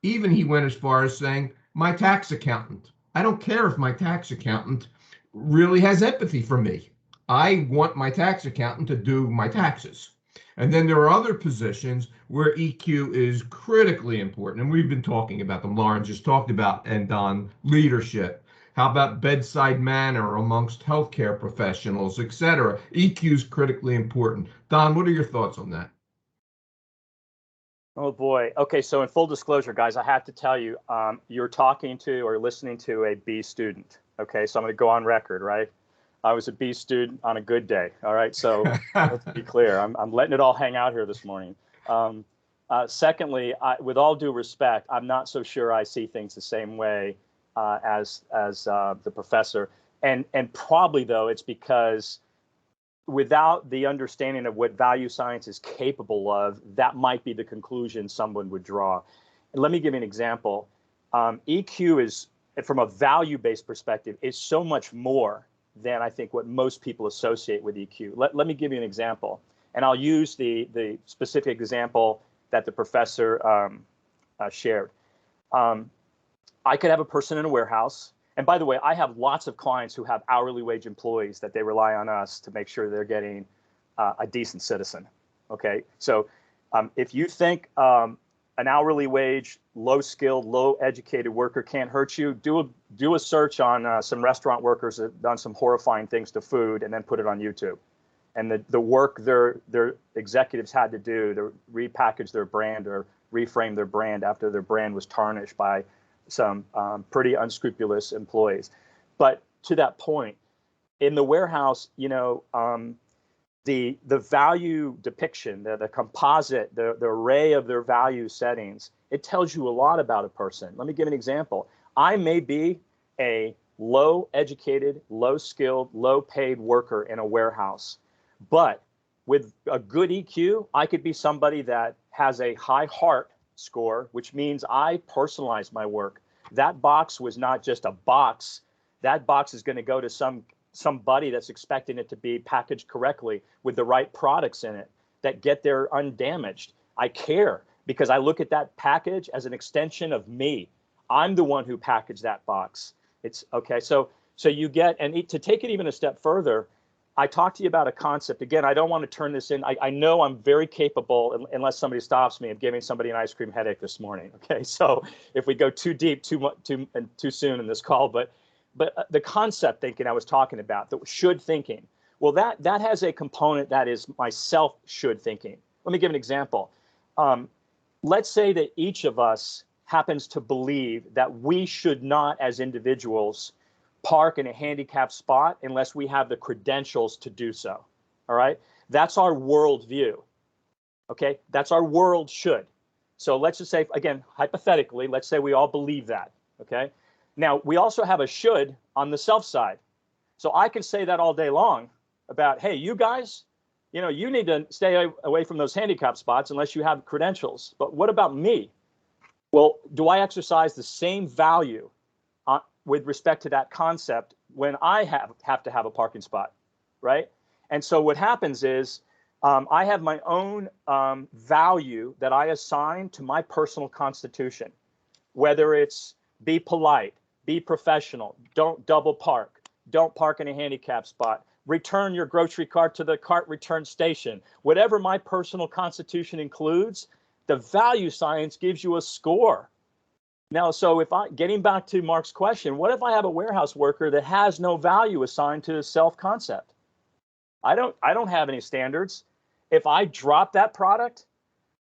Even he went as far as saying, my tax accountant, I don't care if my tax accountant really has empathy for me. I want my tax accountant to do my taxes. And then there are other positions where EQ is critically important. And we've been talking about them. Lauren just talked about, and Don, leadership. How about bedside manner amongst healthcare professionals, et cetera? EQ is critically important. Don, what are your thoughts on that? Oh boy. Okay, so in full disclosure, guys, I have to tell you, you're talking to or listening to a B student. Okay, so I'm going to go on record, right? I was a B student on a good day. All right, so let's be clear. I'm letting it all hang out here this morning. Secondly, with all due respect, I'm not so sure I see things the same way as the professor, and probably though it's because without the understanding of what value science is capable of, that might be the conclusion someone would draw. let me give you an example. EQ is, from a value-based perspective, is so much more than I think what most people associate with EQ. Let me give you an example, and I'll use the specific example that the professor shared. I could have a person in a warehouse, and by the way, I have lots of clients who have hourly wage employees that they rely on us to make sure they're getting a decent citizen. Okay, so if you think an hourly wage, low-skilled, low-educated worker can't hurt you, do a search on some restaurant workers that have done some horrifying things to food, and then put it on YouTube. And the work their executives had to do to repackage their brand or reframe their brand after their brand was tarnished by some pretty unscrupulous employees. But to that point, in the warehouse, you know, the value depiction, the composite, the array of their value settings, it tells you a lot about a person. Let me give an example. I may be a low-educated, low-skilled, low-paid worker in a warehouse, but with a good EQ, I could be somebody that has a high heart score, which means I personalize my work. That box was not just a box. That box is going to go to somebody that's expecting it to be packaged correctly with the right products in it that get there undamaged. I care because I look at that package as an extension of me. I'm the one who packaged that box. It's okay. So you get, and to take it even a step further, I talked to you about a concept. Again, I don't want to turn this in. I know I'm very capable, unless somebody stops me, of giving somebody an ice cream headache this morning. Okay, so if we go too deep, too soon in this call, but the concept thinking I was talking about, the should thinking, well, that has a component that is my self should thinking. Let me give an example. Let's say that each of us happens to believe that we should not, as individuals, park in a handicapped spot unless we have the credentials to do so. All right, that's our worldview. Okay, that's our world should. So let's just say, again, hypothetically, let's say we all believe that. Okay. Now, we also have a should on the self side. So I can say that all day long about, hey, you guys, you know, you need to stay away from those handicap spots unless you have credentials. But what about me? Well, do I exercise the same value with respect to that concept when I have to have a parking spot, right? And so what happens is I have my own value that I assign to my personal constitution, whether it's be polite, be professional, don't double park, don't park in a handicap spot, return your grocery cart to the cart return station. Whatever my personal constitution includes, the value science gives you a score. Now, so getting back to Mark's question, what if I have a warehouse worker that has no value assigned to the self concept? I don't have any standards. If I drop that product,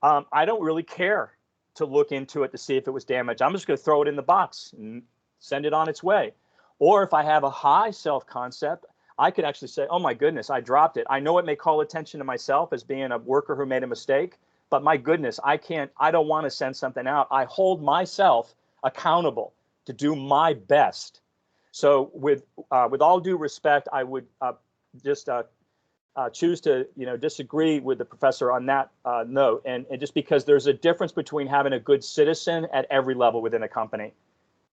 I don't really care to look into it to see if it was damaged. I'm just going to throw it in the box and send it on its way. Or if I have a high self-concept, I could actually say, oh my goodness, I dropped it. I know it may call attention to myself as being a worker who made a mistake, but my goodness, I don't want to send something out. I hold myself accountable to do my best. So with all due respect, I would just choose to disagree with the professor on that note, and just because there's a difference between having a good citizen at every level within a company,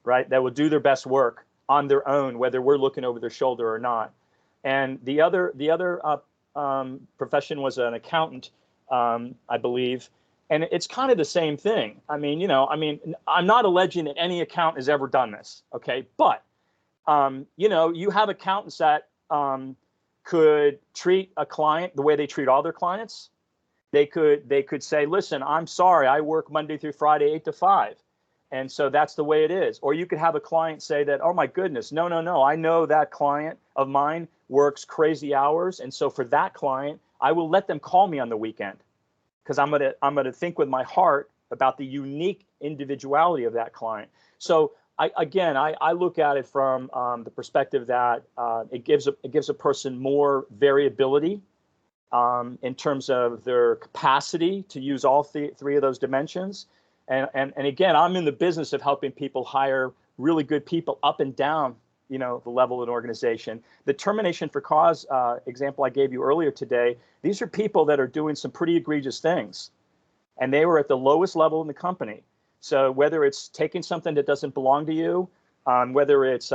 right, that will do their best work on their own, whether we're looking over their shoulder or not. And the other profession was an accountant, I believe, and it's kind of the same thing. I mean, I'm not alleging that any accountant has ever done this, okay, but you have accountants that could treat a client the way they treat all their clients. They could say, listen, I'm sorry, I work Monday through Friday, 8 to 5. And so that's the way it is. Or you could have a client say that, oh my goodness, no, I know that client of mine works crazy hours. And so for that client, I will let them call me on the weekend because I'm gonna think with my heart about the unique individuality of that client. So I look at it from the perspective that it gives a person more variability in terms of their capacity to use all three of those dimensions. And again, I'm in the business of helping people hire really good people up and down, the level of an organization. The termination for cause example I gave you earlier today, these are people that are doing some pretty egregious things. And they were at the lowest level in the company. So whether it's taking something that doesn't belong to you, whether it's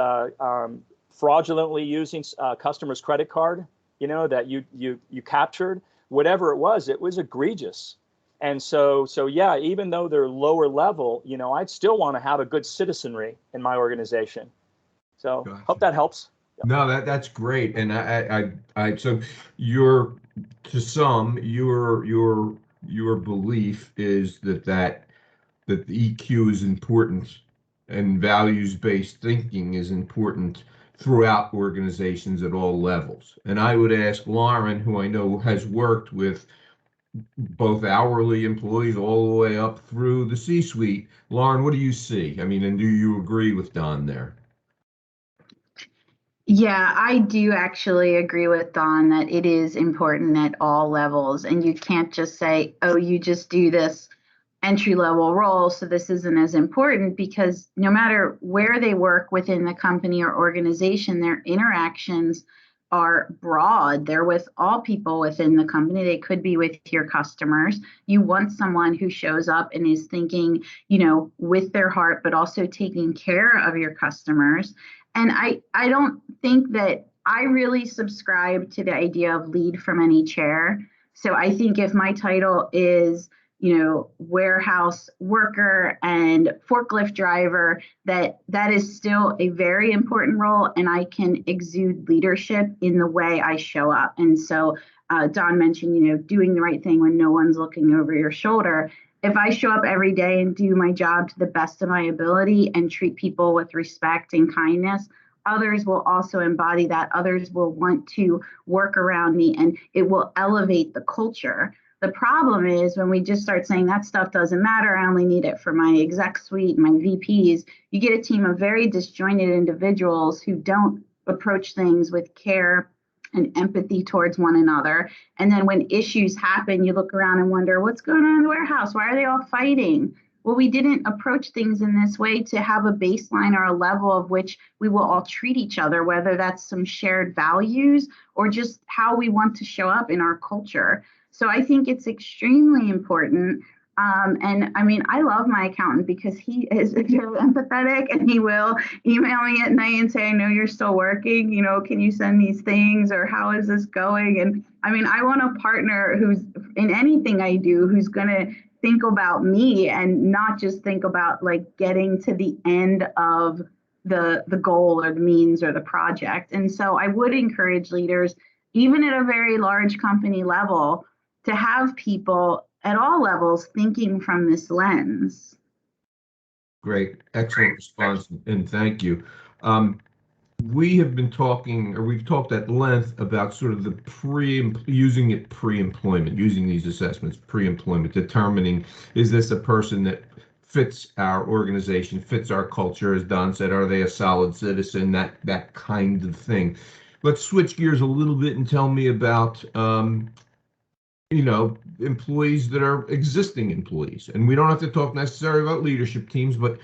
fraudulently using a customer's credit card, that you captured, whatever it was egregious. And so yeah, even though they're lower level, I'd still want to have a good citizenry in my organization. So Gotcha. hope that helps. No, that's great. And so to some, your belief is that the EQ is important and values-based thinking is important throughout organizations at all levels. And I would ask Lauren, who I know has worked with both hourly employees all the way up through the C-suite. Lauren, what do you see? I mean, and do you agree with Don there? Yeah, I do actually agree with Don that it is important at all levels. And you can't just say, oh, you just do this entry level role, so this isn't as important, because no matter where they work within the company or organization, their interactions are broad. They're with all people within the company. They could be with your customers. You want someone who shows up and is thinking, with their heart, but also taking care of your customers. And I don't think that I really subscribe to the idea of lead from any chair. So I think if my title is warehouse worker and forklift driver, that is still a very important role, and I can exude leadership in the way I show up. And so Don mentioned, doing the right thing when no one's looking over your shoulder. If I show up every day and do my job to the best of my ability and treat people with respect and kindness, others will also embody that. Others will want to work around me, and it will elevate the culture. The problem is when we just start saying that stuff doesn't matter, I only need it for my exec suite, my VPs, you get a team of very disjointed individuals who don't approach things with care and empathy towards one another. And then when issues happen, you look around and wonder, what's going on in the warehouse? Why are they all fighting? Well, we didn't approach things in this way to have a baseline or a level of which we will all treat each other, whether that's some shared values or just how we want to show up in our culture. So I think it's extremely important. And I mean, I love my accountant because he is very empathetic, and he will email me at night and say, I know you're still working, can you send these things, or how is this going? And I mean, I want a partner who's in anything I do, who's going to think about me and not just think about like getting to the end of the goal or the means or the project. And so I would encourage leaders, even at a very large company level, to have people at all levels thinking from this lens. Great, excellent response, and thank you. We have been talking, or we've talked at length about sort of the using these assessments pre-employment, determining, is this a person that fits our organization, fits our culture, as Don said, are they a solid citizen, that kind of thing. Let's switch gears a little bit and tell me about employees that are existing employees. And we don't have to talk necessarily about leadership teams, but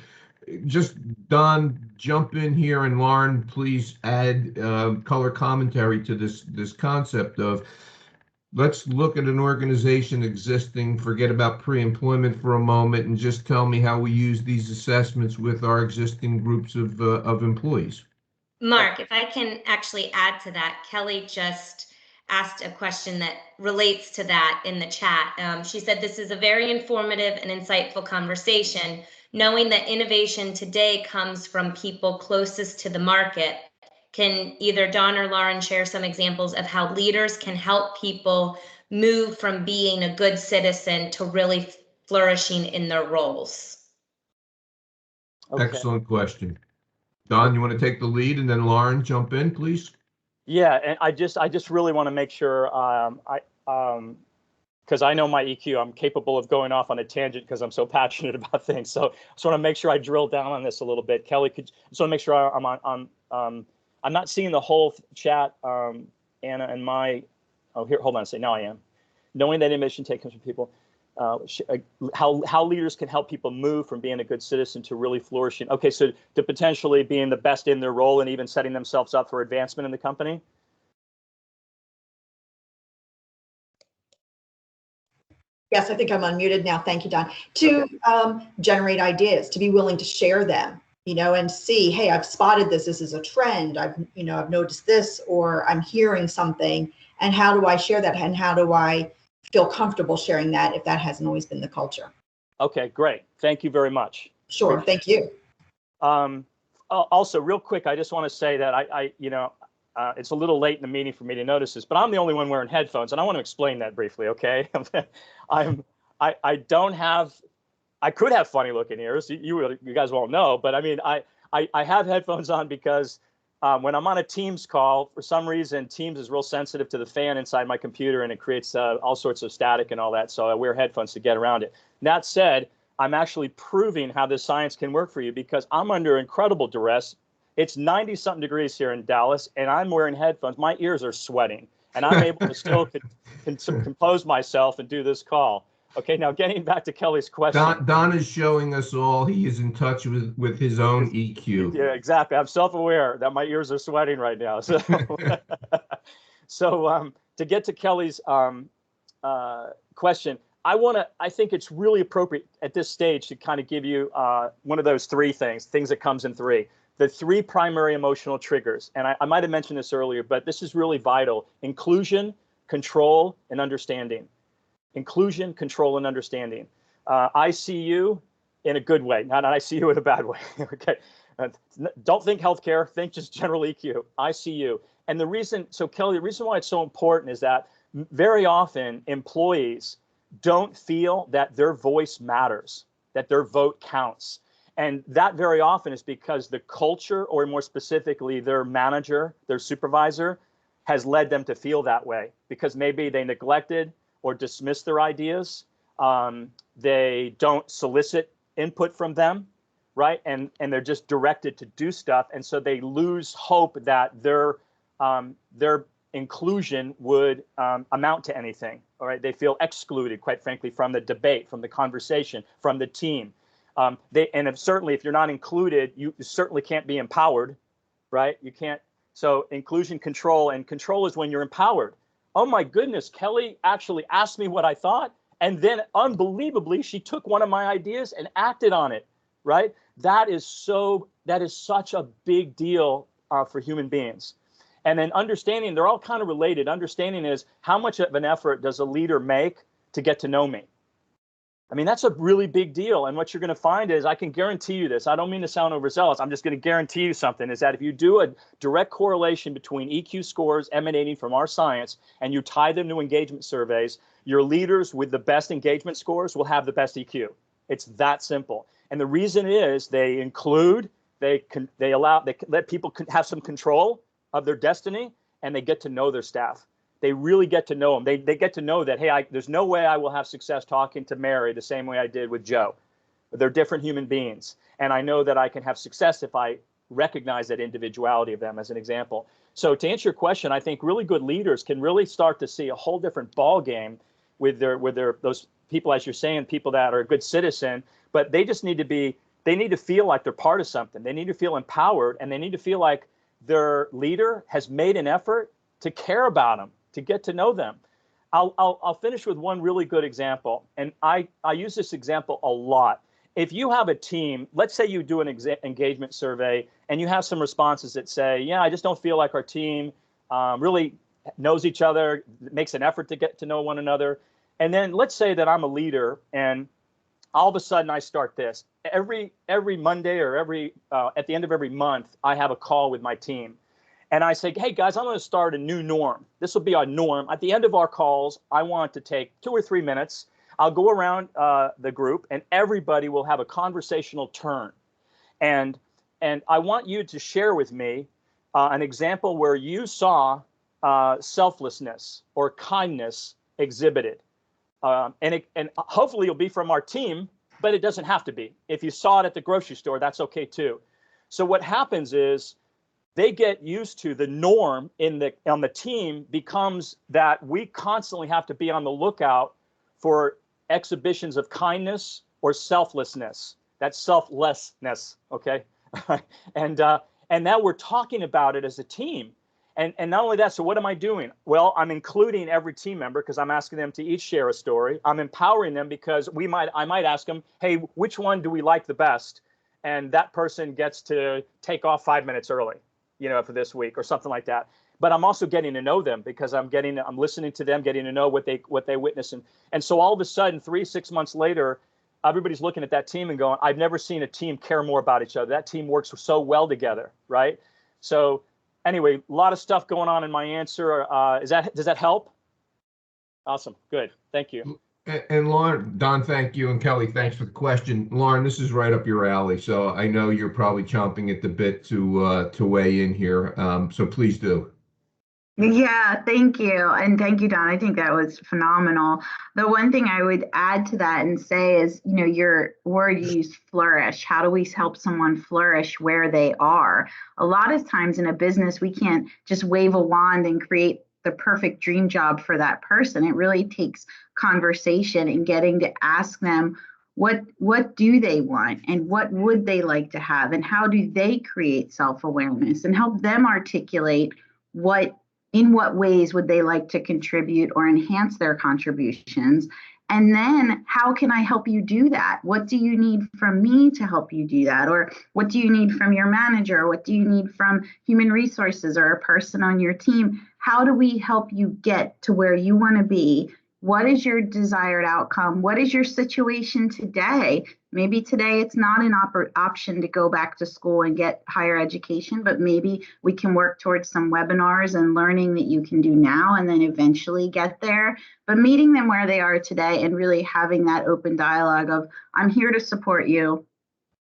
just Don, jump in here, and Lauren, please add color commentary to this concept of, let's look at an organization existing, forget about pre-employment for a moment, and just tell me how we use these assessments with our existing groups of employees. Mark, if I can actually add to that, Kelly just asked a question that relates to that in the chat. She said, this is a very informative and insightful conversation. Knowing that innovation today comes from people closest to the market, can either Don or Lauren share some examples of how leaders can help people move from being a good citizen to really flourishing in their roles? Okay. Excellent question. Don, you want to take the lead, and then Lauren, jump in, please? Yeah, and I just really want to make sure because I know my EQ, I'm capable of going off on a tangent because I'm so passionate about things. So I just want to make sure I drill down on this a little bit. Kelly, just want to make sure I'm not seeing the whole chat, Anna, and here, hold on a second. Now I am. Knowing that innovation takes from people, how leaders can help people move from being a good citizen to really flourishing. Okay, so to potentially being the best in their role and even setting themselves up for advancement in the company. Yes, I think I'm unmuted now. Thank you, Don. To generate ideas, to be willing to share them, and see, hey, I've spotted this. This is a trend. I've noticed this, or I'm hearing something. And how do I share that? And how do I feel comfortable sharing that if that hasn't always been the culture? Okay, great. Thank you very much. Sure. Thank you. Also, real quick, I just want to say that it's a little late in the meeting for me to notice this, but I'm the only one wearing headphones, and I want to explain that briefly. Okay, I could have funny looking ears. You guys won't know, but I mean, I have headphones on because when I'm on a Teams call, for some reason, Teams is real sensitive to the fan inside my computer, and it creates all sorts of static and all that. So I wear headphones to get around it. That said, I'm actually proving how this science can work for you because I'm under incredible duress. It's 90-something degrees here in Dallas, and I'm wearing headphones. My ears are sweating, and I'm able to still compose myself and do this call. Okay, now getting back to Kelly's question. Don is showing us all he is in touch with his own EQ. Yeah, exactly. I'm self-aware that my ears are sweating right now. So, to get to Kelly's question, I think it's really appropriate at this stage to kind of give you one of those three things that comes in three. The three primary emotional triggers. And I might have mentioned this earlier, but this is really vital. Inclusion, control, and understanding. Inclusion, control, and understanding. I see you in a good way, not I see you in a bad way. Okay. Don't think healthcare, think just general EQ. I see you. And Kelly, the reason why it's so important is that very often employees don't feel that their voice matters, that their vote counts. And that very often is because the culture, or more specifically, their manager, their supervisor, has led them to feel that way because maybe they neglected or dismissed their ideas. They don't solicit input from them, right? And they're just directed to do stuff. And so they lose hope that their inclusion would amount to anything. All right. They feel excluded, quite frankly, from the debate, from the conversation, from the team. Certainly, if you're not included, you certainly can't be empowered, right? You can't. So inclusion, control, and control is when you're empowered. Oh my goodness, Kelly actually asked me what I thought, and then unbelievably, she took one of my ideas and acted on it, right? That is such a big deal for human beings. And then understanding, they're all kind of related. Understanding is how much of an effort does a leader make to get to know me? I mean, that's a really big deal. And what you're going to find is, I can guarantee you this. I don't mean to sound overzealous. I'm just going to guarantee you something, is that if you do a direct correlation between EQ scores emanating from our science and you tie them to engagement surveys, your leaders with the best engagement scores will have the best EQ. It's that simple. And the reason is they include, they let people have some control of their destiny, and they get to know their staff. They really get to know them. They get to know that, hey, there's no way I will have success talking to Mary the same way I did with Joe. They're different human beings. And I know that I can have success if I recognize that individuality of them, as an example. So to answer your question, I think really good leaders can really start to see a whole different ball game with those people, as you're saying, people that are a good citizen, but they just need to feel like they're part of something. They need to feel empowered, and they need to feel like their leader has made an effort to care about them, to get to know them. I'll finish with one really good example, and I use this example a lot. If you have a team, let's say you do an engagement survey, and you have some responses that say, yeah, I just don't feel like our team really knows each other, makes an effort to get to know one another. And then let's say that I'm a leader, and all of a sudden I start this. Every Monday or at the end of every month, I have a call with my team. And I say, hey, guys, I'm going to start a new norm. This will be our norm. At the end of our calls, I want to take 2 or 3 minutes. I'll go around the group, and everybody will have a conversational turn. And I want you to share with me an example where you saw selflessness or kindness exhibited. And hopefully it'll be from our team, but it doesn't have to be. If you saw it at the grocery store, that's okay too. So what happens is, they get used to the norm on the team becomes that we constantly have to be on the lookout for exhibitions of kindness or selflessness. That's selflessness, okay? And now we're talking about it as a team. And not only that, so what am I doing? Well, I'm including every team member because I'm asking them to each share a story. I'm empowering them because I might ask them, hey, which one do we like the best? And that person gets to take off 5 minutes early, for this week or something like that. But I'm also getting to know them because I'm listening to them, getting to know what they witness. And so all of a sudden, 6 months later, everybody's looking at that team and going, I've never seen a team care more about each other. That team works so well together, right? So anyway, a lot of stuff going on in my answer. Does that help? Awesome. Good. Thank you. And Lauren, Don, thank you. And Kelly, thanks for the question. Lauren, this is right up your alley. So I know you're probably chomping at the bit to weigh in here. So please do. Yeah, thank you. And thank you, Don. I think that was phenomenal. The one thing I would add to that and say is, your word you use, flourish. How do we help someone flourish where they are? A lot of times in a business, we can't just wave a wand and create the perfect dream job for that person. It really takes conversation and getting to ask them, what do they want and what would they like to have and how do they create self-awareness, and help them articulate in what ways would they like to contribute or enhance their contributions? And then how can I help you do that? What do you need from me to help you do that? Or what do you need from your manager? What do you need from human resources or a person on your team? How do we help you get to where you want to be? What is your desired outcome? What is your situation today? Maybe today it's not an option to go back to school and get higher education, but maybe we can work towards some webinars and learning that you can do now and then eventually get there. But meeting them where they are today and really having that open dialogue of, I'm here to support you.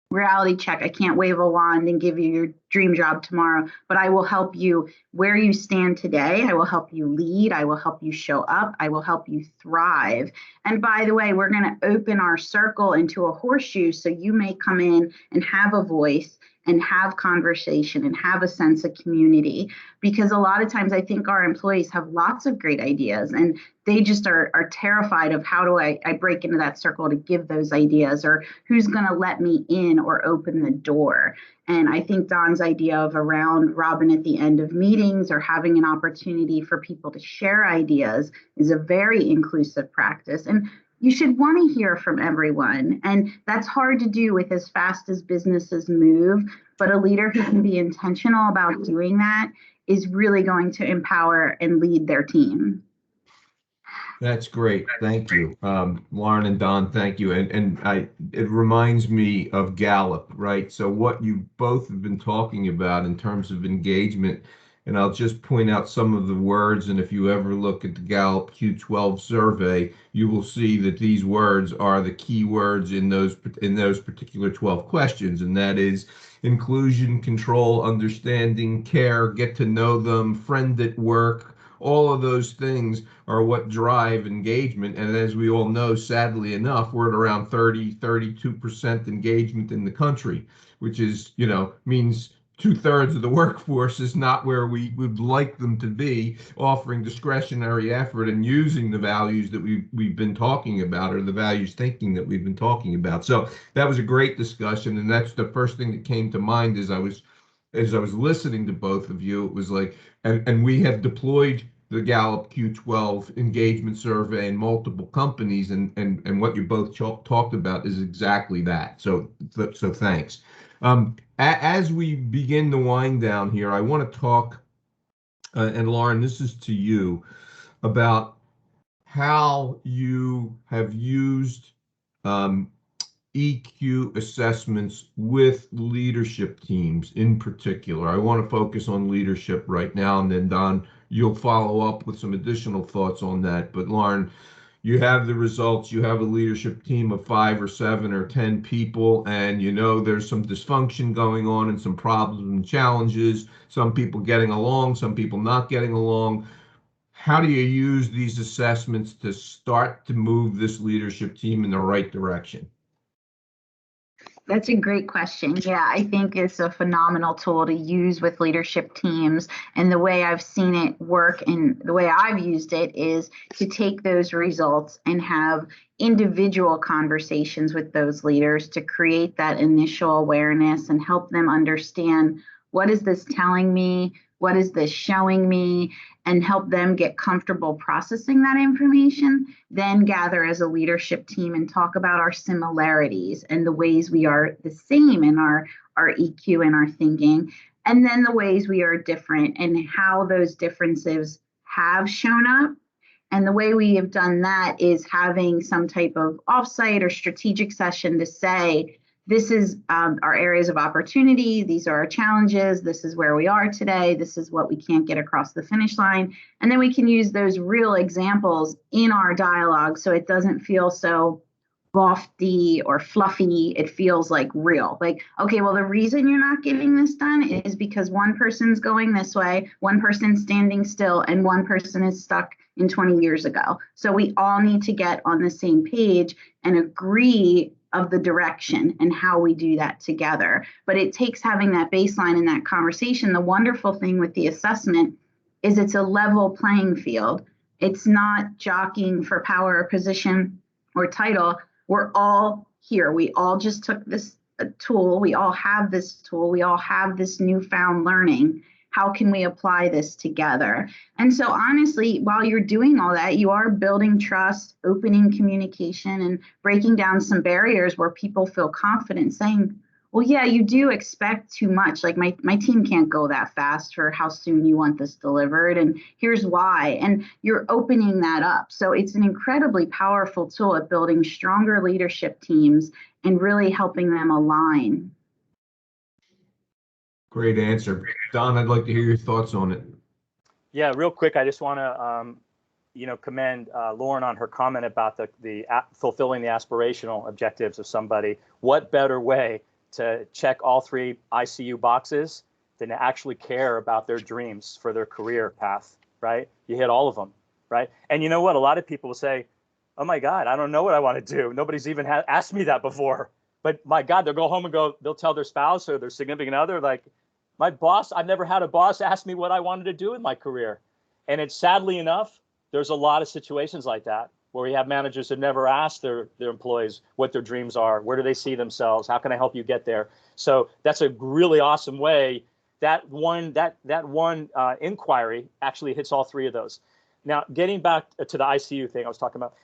Reality check. I can't wave a wand and give you your dream job tomorrow, but I will help you where you stand today. I will help you lead. I will help you show up. I will help you thrive. And by the way, we're going to open our circle into a horseshoe so you may come in and have a voice and have conversation and have a sense of community. Because a lot of times I think our employees have lots of great ideas and they just are terrified of how do I break into that circle to give those ideas, or who's going to let me in or open the door. And I think Don's idea of a round robin at the end of meetings or having an opportunity for people to share ideas is a very inclusive practice. And you should want to hear from everyone. And that's hard to do with as fast as businesses move. But a leader who can be intentional about doing that is really going to empower and lead their team. That's great. Thank you. Lauren and Don, thank you. And it reminds me of Gallup, right? So what you both have been talking about in terms of engagement, and I'll just point out some of the words. And if you ever look at the Gallup Q12 survey, you will see that these words are the key words in those particular 12 questions. And that is inclusion, control, understanding, care, get to know them, friend at work. All of those things are what drive engagement. And as we all know, sadly enough, we're at around 32% engagement in the country, which is, means 2/3 of the workforce is not where we would like them to be, offering discretionary effort and using the values that we've been talking about, or the values thinking that we've been talking about. So that was a great discussion. And that's the first thing that came to mind as I was listening to both of you. It was like, and we have deployed the Gallup Q12 engagement survey in multiple companies, and what you both talked about is exactly that. So thanks. As we begin to wind down here, I want to talk, and Lauren, this is to you, about how you have used EQ assessments with leadership teams in particular. I want to focus on leadership right now, and then Don, you'll follow up with some additional thoughts on that. But Lauren, you have the results. You have a leadership team of 5 or 7 or 10 people, and there's some dysfunction going on and some problems and challenges, some people getting along, some people not getting along. How do you use these assessments to start to move this leadership team in the right direction? That's a great question. Yeah, I think it's a phenomenal tool to use with leadership teams. And the way I've seen it work and the way I've used it is to take those results and have individual conversations with those leaders to create that initial awareness and help them understand, what is this telling me? What is this showing me? And help them get comfortable processing that information, then gather as a leadership team and talk about our similarities and the ways we are the same in our EQ and our thinking, and then the ways we are different and how those differences have shown up. And the way we have done that is having some type of offsite or strategic session to say, this is our areas of opportunity. These are our challenges. This is where we are today. This is what we can't get across the finish line. And then we can use those real examples in our dialogue so it doesn't feel so lofty or fluffy. It feels like real. Like, okay, well, the reason you're not getting this done is because one person's going this way, one person's standing still, and one person is stuck in 20 years ago. So we all need to get on the same page and agree of the direction and how we do that together. But it takes having that baseline and that conversation. The wonderful thing with the assessment is it's a level playing field. It's not jockeying for power or position or title. We're all here. We all just took this tool. We all have this tool. We all have this newfound learning. How can we apply this together? And so honestly, while you're doing all that, you are building trust, opening communication, and breaking down some barriers where people feel confident saying, well, yeah, you do expect too much. Like my team can't go that fast for how soon you want this delivered. And here's why. And you're opening that up. So it's an incredibly powerful tool at building stronger leadership teams and really helping them align. Great answer. Don, I'd like to hear your thoughts on it. Yeah, real quick, I just want to, commend Lauren on her comment about the fulfilling the aspirational objectives of somebody. What better way to check all 3 ICU boxes than to actually care about their dreams for their career path, right? You hit all of them, right? And you know what? A lot of people will say, oh my God, I don't know what I want to do. Nobody's even asked me that before. But my God, they'll go home and they'll tell their spouse or their significant other, like, my boss, I've never had a boss ask me what I wanted to do in my career. And it's sadly enough, there's a lot of situations like that where we have managers that never ask their employees what their dreams are, where do they see themselves, how can I help you get there? So that's a really awesome way. That one inquiry actually hits all 3 of those. Now, getting back to the ICU thing I was talking about,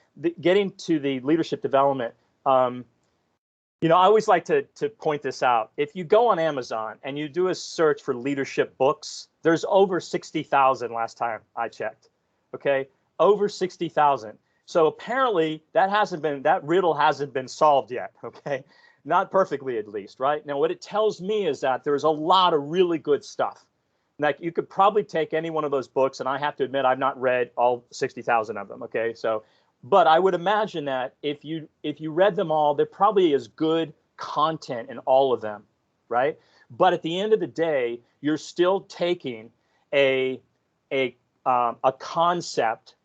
getting to the leadership development, I always like to point this out. If you go on Amazon and you do a search for leadership books, there's over 60,000 last time I checked. Okay, over 60,000. So apparently that riddle hasn't been solved yet. Okay, not perfectly at least, right? Now, what it tells me is that there's a lot of really good stuff. Like you could probably take any one of those books, and I have to admit I've not read all 60,000 of them. Okay, so. But I would imagine that if you read them all, there probably is good content in all of them, right? But at the end of the day, you're still taking a concept.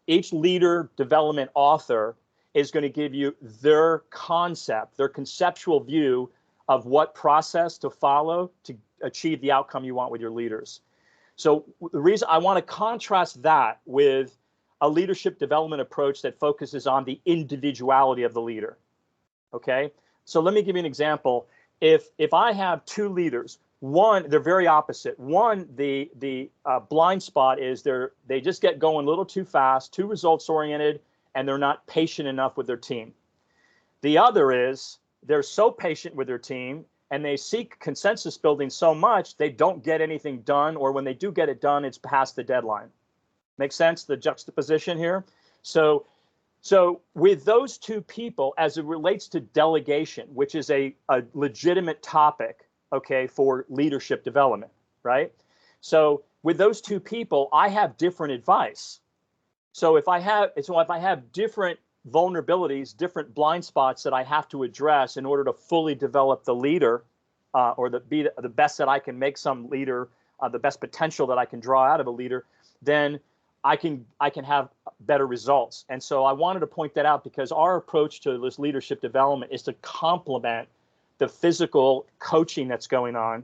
Each leader development author is going to give you their concept, their conceptual view of what process to follow to achieve the outcome you want with your leaders. So the reason I want to contrast that with a leadership development approach that focuses on the individuality of the leader. Okay, so let me give you an example. If I have 2 leaders, one, they're very opposite. One, the blind spot is they just get going a little too fast, too results oriented, and they're not patient enough with their team. The other is they're so patient with their team and they seek consensus building so much they don't get anything done, or when they do get it done, it's past the deadline. Make sense, the juxtaposition here? So with those 2 people, as it relates to delegation, which is a legitimate topic, okay, for leadership development, right? So with those 2 people, I have different advice. So if I have different vulnerabilities, different blind spots that I have to address in order to fully develop the leader, or be the best that I can make some leader, the best potential that I can draw out of a leader, then I can have better results. And so I wanted to point that out because our approach to this leadership development is to complement the physical coaching that's going on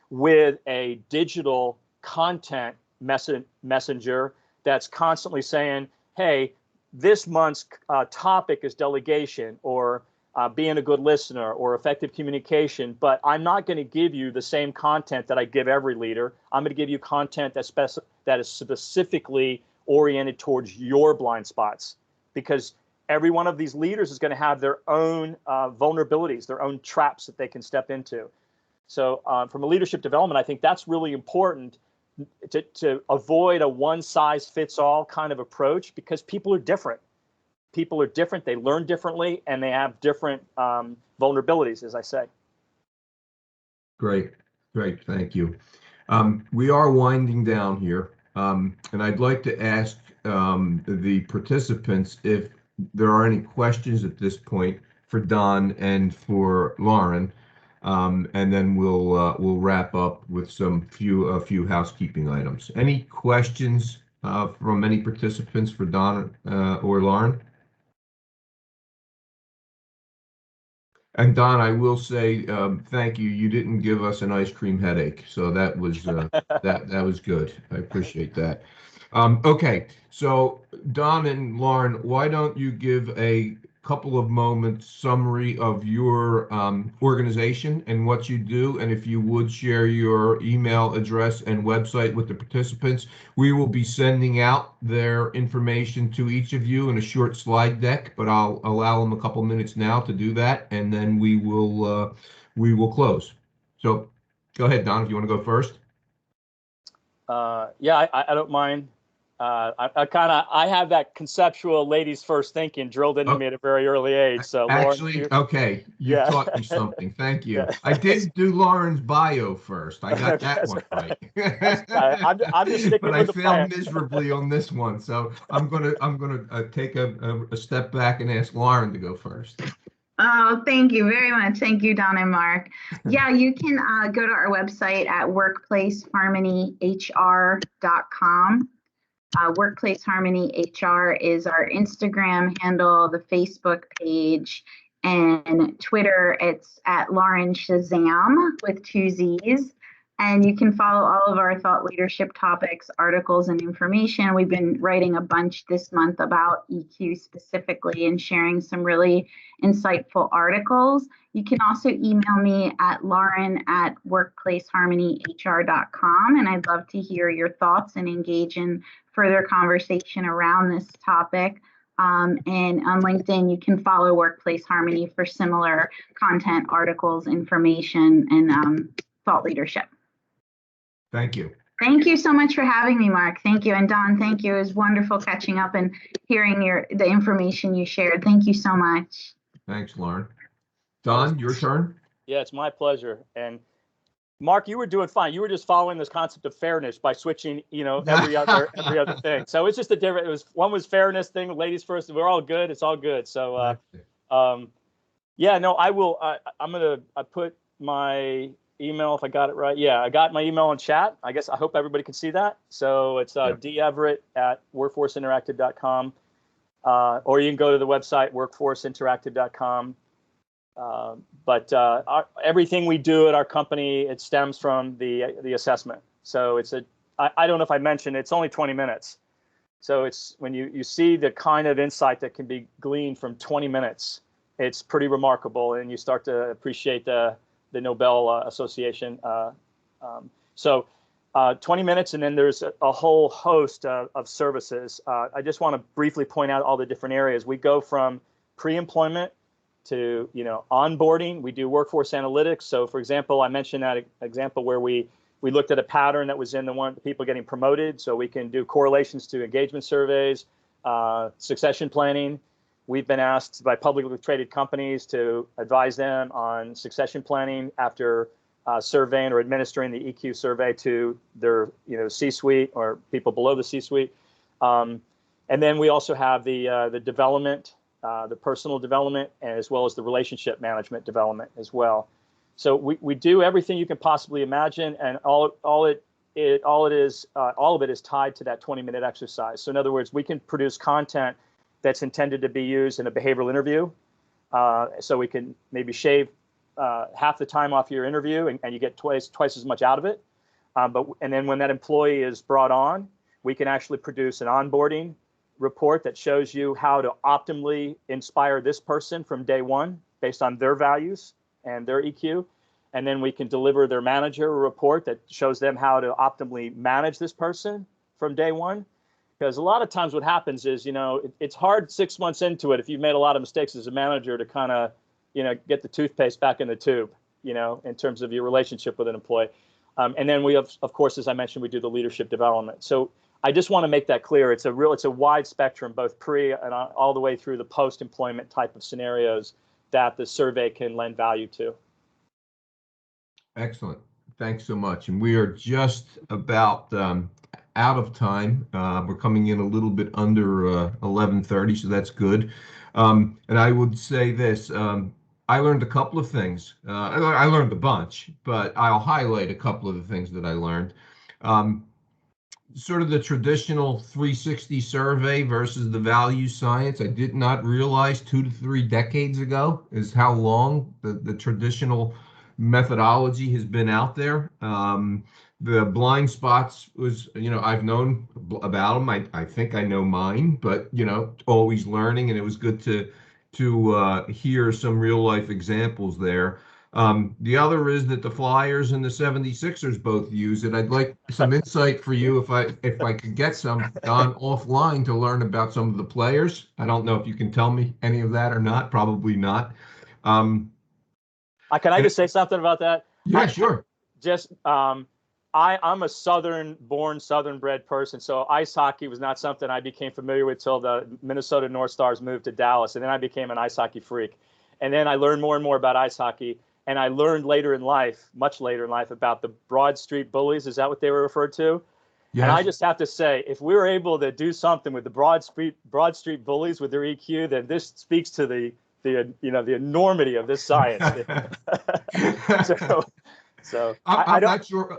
with a digital content messenger that's constantly saying, hey, this month's topic is delegation, or being a good listener or effective communication, but I'm not going to give you the same content that I give every leader. I'm going to give you content that is specifically oriented towards your blind spots, because every one of these leaders is going to have their own vulnerabilities, their own traps that they can step into. So from a leadership development, I think that's really important to avoid a one-size-fits-all kind of approach, because people are different. People are different, they learn differently, and they have different vulnerabilities, as I say. Great, great, thank you. We are winding down here, and I'd like to ask the participants if there are any questions at this point for Don and for Lauren, and then we'll wrap up with a few housekeeping items. Any questions from any participants for Don or Lauren? And Don, I will say thank you. You didn't give us an ice cream headache, so that was that was good. I appreciate that. Okay, so Don and Lauren, why don't you give a couple of moments summary of your organization and what you do, and if you would share your email address and website with the participants. We will be sending out their information to each of you in a short slide deck, but I'll allow them a couple minutes now to do that, and then we will close. So go ahead, Don, if you want to go first. Yeah, I don't mind. I have that conceptual ladies first thinking drilled into me at a very early age. So actually, Lauren, okay, you've taught me something. Thank you. Yeah. I did do Lauren's bio first. I got that one right. I'm just sticking but with I the failed plan. miserably on this one, so I'm gonna take a step back and ask Lauren to go first. Oh, thank you very much. Thank you, Don and Mark. Yeah, you can go to our website at workplaceharmonyhr.com. Workplace Harmony HR is our Instagram handle, the Facebook page, and Twitter. It's at Lauren Shazam with 2 Z's. And you can follow all of our thought leadership topics, articles, and information. We've been writing a bunch this month about EQ specifically and sharing some really insightful articles. You can also email me at lauren@workplaceharmonyhr.com, and I'd love to hear your thoughts and engage in further conversation around this topic. And on LinkedIn, you can follow Workplace Harmony for similar content, articles, information, and thought leadership. Thank you. Thank you so much for having me, Mark. Thank you. And Don, thank you. It was wonderful catching up and hearing the information you shared. Thank you so much. Thanks, Lauren. Don, your turn. Yeah, it's my pleasure. And Mark, you were doing fine. You were just following this concept of fairness by switching, every other thing. So it's just a different. One was fairness thing, ladies first. We're all good. It's all good. So, yeah, no, I will. I'm gonna put my email if I got it right. Yeah, I got my email in chat. I hope everybody can see that. So it's deverett@workforceinteractive.com, or you can go to the website workforceinteractive.com. But everything we do at our company, it stems from the assessment. So I don't know if I mentioned, it's only 20 minutes. So it's when you see the kind of insight that can be gleaned from 20 minutes, it's pretty remarkable, and you start to appreciate the Nobel Association. So 20 minutes, and then there's a whole host of services. I just want to briefly point out all the different areas. We go from pre-employment to onboarding. We do workforce analytics. So for example, I mentioned that example where we looked at a pattern that was in the people getting promoted. So we can do correlations to engagement surveys, succession planning. We've been asked by publicly traded companies to advise them on succession planning after surveying or administering the EQ survey to their C-suite or people below the C-suite. And then we also have the development, the personal development, as well as the relationship management development as well. So we do everything you can possibly imagine, and all of it is tied to that 20-minute exercise. So in other words, we can produce content that's intended to be used in a behavioral interview. So we can maybe shave half the time off your interview, and you get twice as much out of it. And then when that employee is brought on, we can actually produce an onboarding report that shows you how to optimally inspire this person from day one based on their values and their EQ. And then we can deliver their manager a report that shows them how to optimally manage this person from day one. Because a lot of times what happens is, it's hard 6 months into it, if you've made a lot of mistakes as a manager, to kind of, get the toothpaste back in the tube, in terms of your relationship with an employee. And then we have, of course, as I mentioned, we do the leadership development. So I just want to make that clear. It's a wide spectrum, both pre and all the way through the post-employment type of scenarios that the survey can lend value to. Excellent. Thanks so much. And we are just about out of time. We're coming in a little bit under 11:30, so that's good. And I would say this. I learned a couple of things. I learned a bunch, but I'll highlight a couple of the things that I learned. Sort of the traditional 360 survey versus the value science. I did not realize 2 to 3 decades ago is how long the traditional methodology has been out there. The blind spots was, I've known about them. I think I know mine, but, always learning, and it was good to hear some real life examples there. The other is that the Flyers and the 76ers both use it. I'd like some insight for you if I could get some on offline to learn about some of the players. I don't know if you can tell me any of that or not. Probably not. Can I just say something about that? Yeah, sure. I'm a Southern-born, Southern-bred person, so ice hockey was not something I became familiar with till the Minnesota North Stars moved to Dallas, and then I became an ice hockey freak. And then I learned more and more about ice hockey, and I learned later in life, much later in life, about the Broad Street Bullies. Is that what they were referred to? Yes. And I just have to say, if we were able to do something with the Broad Street Bullies with their EQ, then this speaks to the enormity of this science. So I'm not sure.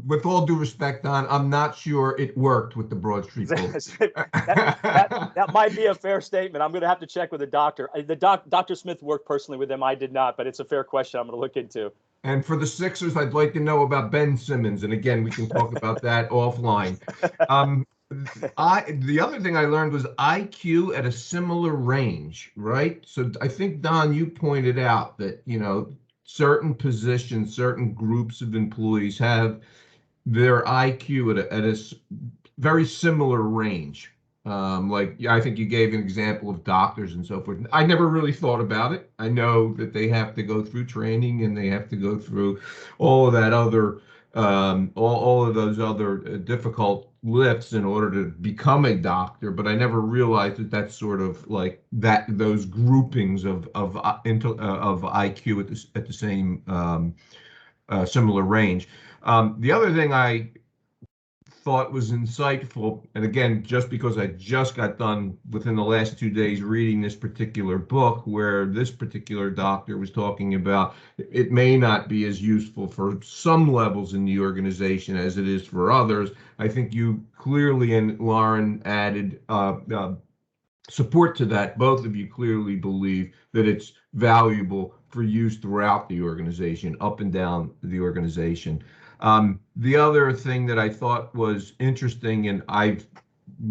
With all due respect, Don, I'm not sure it worked with the Broad Street Bullies. that might be a fair statement. I'm going to have to check with the doctor. Dr. Smith worked personally with them. I did not, but it's a fair question I'm going to look into. And for the Sixers, I'd like to know about Ben Simmons. And again, we can talk about that offline. The other thing I learned was IQ at a similar range, right? So I think, Don, you pointed out that, certain positions, certain groups of employees have their IQ at a very similar range. I think you gave an example of doctors and so forth. I never really thought about it. I know that they have to go through training and they have to go through all of that other, all of those other difficult lifts in order to become a doctor. But I never realized that that's sort of like that, those groupings of IQ at the same similar range. The other thing I thought was insightful, and again, just because I just got done within the last 2 days reading this particular book where this particular doctor was talking about it may not be as useful for some levels in the organization as it is for others. I think you clearly, and Lauren added support to that. Both of you clearly believe that it's valuable for use throughout the organization, up and down the organization. The other thing that I thought was interesting, and I've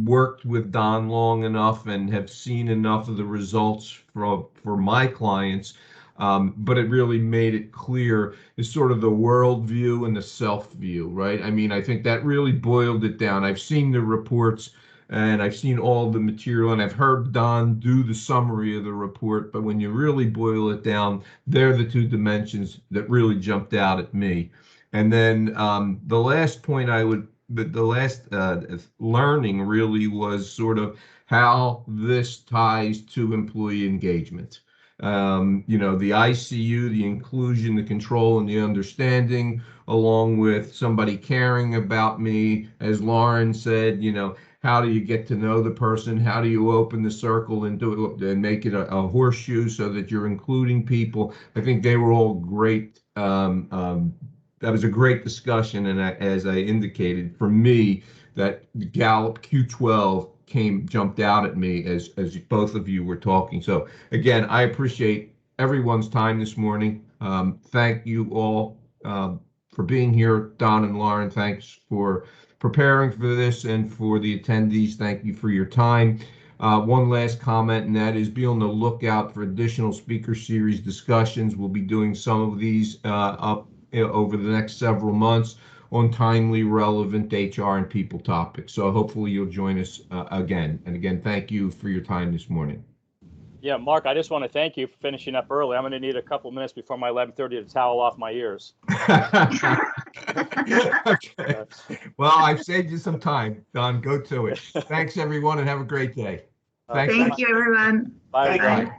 worked with Don long enough and have seen enough of the results for my clients, but it really made it clear, is sort of the world view and the self view, right? I mean, I think that really boiled it down. I've seen the reports and I've seen all the material, and I've heard Don do the summary of the report, but when you really boil it down, they're the two dimensions that really jumped out at me. And then the last point the last learning really was sort of how this ties to employee engagement. The ICU, the inclusion, the control, and the understanding, along with somebody caring about me, as Lauren said, how do you get to know the person? How do you open the circle and do it and make it a horseshoe so that you're including people? I think they were all great. That was a great discussion, and as I indicated, for me, that Gallup Q12 jumped out at me as both of you were talking. So again, I appreciate everyone's time this morning. Thank you all for being here. Don and Lauren, thanks for preparing for this, and for the attendees, thank you for your time. One last comment, and that is be on the lookout for additional speaker series discussions. We'll be doing some of these over the next several months on timely, relevant HR and people topics. So hopefully you'll join us again. And again, thank you for your time this morning. Yeah, Mark, I just want to thank you for finishing up early. I'm going to need a couple minutes before my 11:30 to towel off my ears. Okay. Well, I've saved you some time, Don. Go to it. Thanks, everyone, and have a great day. Thanks. Thank you, everyone. Bye. Bye.